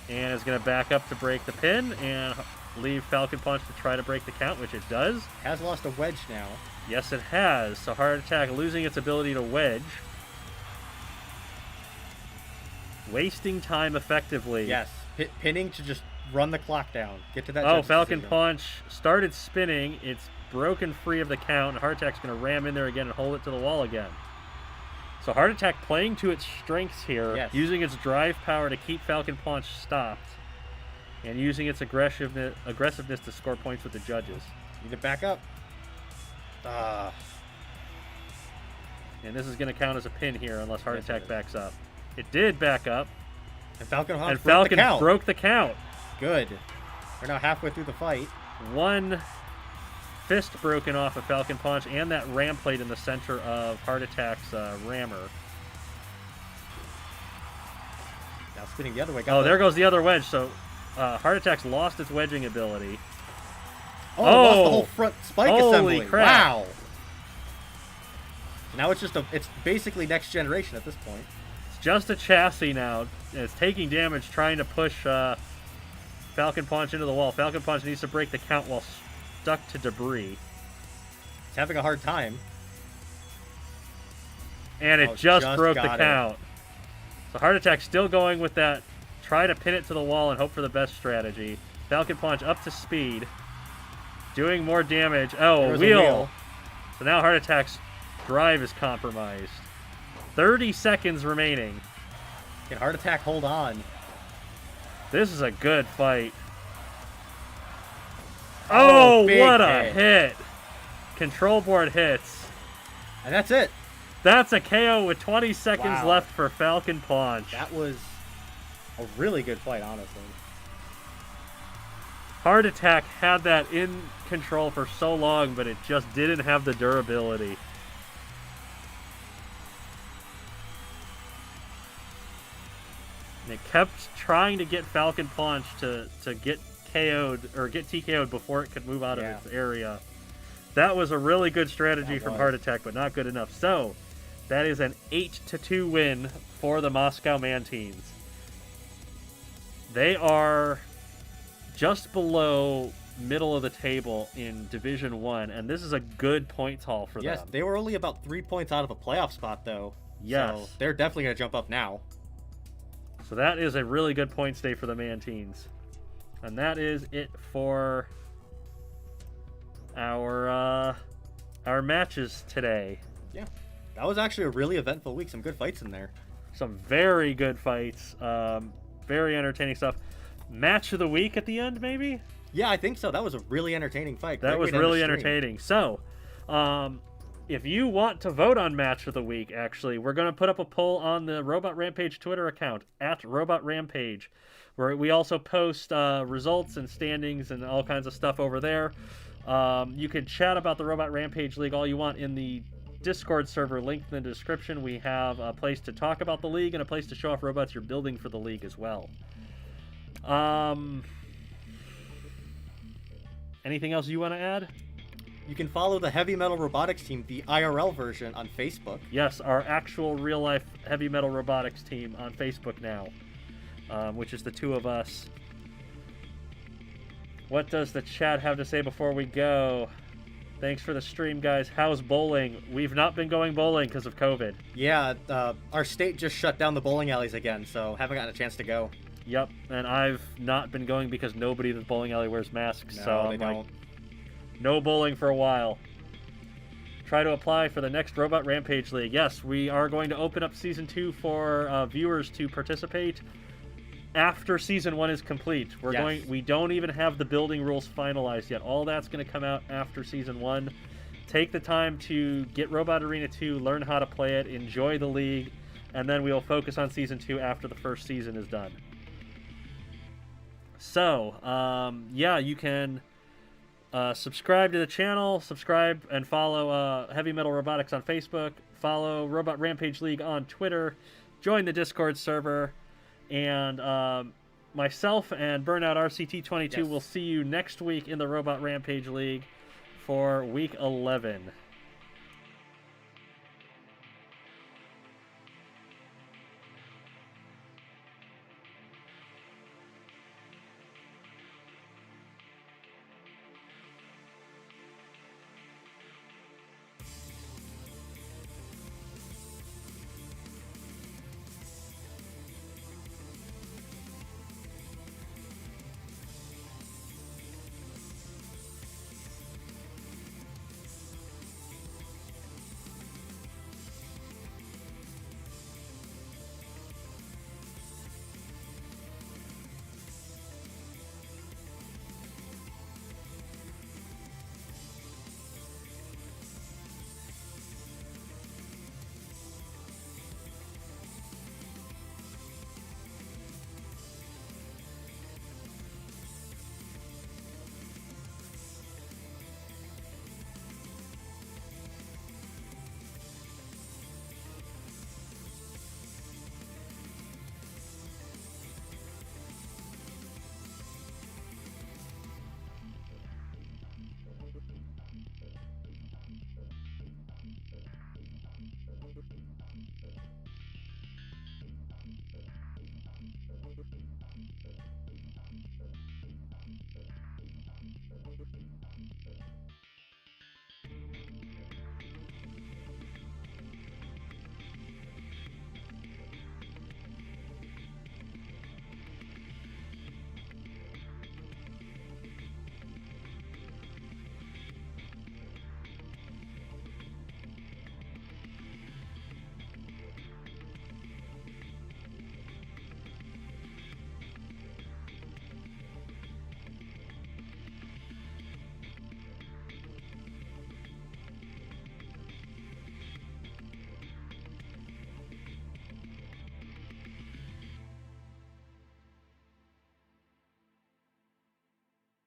And is going to back up to break the pin and leave Falcon Punch to try to break the count, which it does. Has lost a wedge now. Yes, it has. So Heart Attack losing its ability to wedge. Wasting time effectively. Yes. Pinning to just run the clock down. Get to that. Oh, Falcon Punch started spinning. It's broken free of the count. Heart Attack's going to ram in there again and hold it to the wall again. So Heart Attack playing to its strengths here, using its drive power to keep Falcon Punch stopped, and using its aggressiveness to score points with the judges. Need to back up. And this is going to count as a pin here unless Heart Yes, Attack it is. backs up. It did back up. And Falcon Punch And broke the Falcon count. broke the count. Good. We're now halfway through the fight. One fist broken off of Falcon Punch and that ram plate in the center of Heart Attack's rammer. Now spinning the other way. Oh, there goes the other wedge. So Heart Attack's lost its wedging ability. Oh, lost the whole front spike Holy assembly. crap. Wow. Now it's basically next generation at this point. It's just a chassis now. And it's taking damage trying to push Falcon Punch into the wall. Falcon Punch needs to break the count while stuck to debris. It's having a hard time. And it Oh, just broke the got it. count. So Heart Attack still going with that. Try to pin it to the wall and hope for the best strategy. Falcon Punch up to speed. Doing more damage. Oh, There was a wheel. wheel. So now Heart Attack's drive is compromised. 30 seconds remaining. Can Heart Attack hold on? This is a good fight. Oh, big what a hit. hit. Control board hits. And that's it. That's a KO with 20 seconds Wow. left for Falcon Punch. That was a really good fight, honestly. Heart Attack had that in control for so long, but it just didn't have the durability. And it kept trying to get Falcon Punch to get KO'd or get TKO'd before it could move out of Yeah. its area. That was a really good strategy That from was. Heart Attack, but not good enough. So, that is an 8-2 win for the Moscow Mantines. They are just below middle of the table in Division 1, and this is a good points haul for Yes, them. they were only about 3 points out of a playoff spot, though. Yes. So they're definitely going to jump up now. So that is a really good points day for the Mantines. And that is it for our matches today. Yeah. That was actually a really eventful week. Some good fights in there. Some very good fights. Very entertaining stuff. Match of the week at the end, maybe? Yeah, I think so. That was a really entertaining fight. That Great was way to end the really stream. entertaining. So, if you want to vote on Match of the Week, actually, we're going to put up a poll on the Robot Rampage Twitter account, @RobotRampage, where we also post results and standings and all kinds of stuff over there. You can chat about the Robot Rampage League all you want in the Discord server linked in the description. We have a place to talk about the league and a place to show off robots you're building for the league as well. Anything else you want to add? You can follow the Heavy Metal Robotics team, the IRL version, on Facebook. Yes, our actual real-life Heavy Metal Robotics team on Facebook now, which is the two of us. What does the chat have to say before we go? Thanks for the stream, guys. How's bowling? We've not been going bowling because of COVID. Yeah, our state just shut down the bowling alleys again, so haven't gotten a chance to go. Yep, and I've not been going because nobody at the bowling alley wears masks, No, so they I'm like, don't. no bowling for a while. Try to apply for the next Robot Rampage League. Yes, we are going to open up Season 2 for viewers to participate after Season 1 is complete. Yes. We don't even have the building rules finalized yet. All that's going to come out after Season 1. Take the time to get Robot Arena 2, learn how to play it, enjoy the league, and then we'll focus on Season 2 after the first season is done. So, yeah, you can subscribe to the channel, subscribe and follow Heavy Metal Robotics on Facebook, follow Robot Rampage League on Twitter, join the Discord server, and myself and Burnout RCT22 Yes. will see you next week in the Robot Rampage League for Week 11.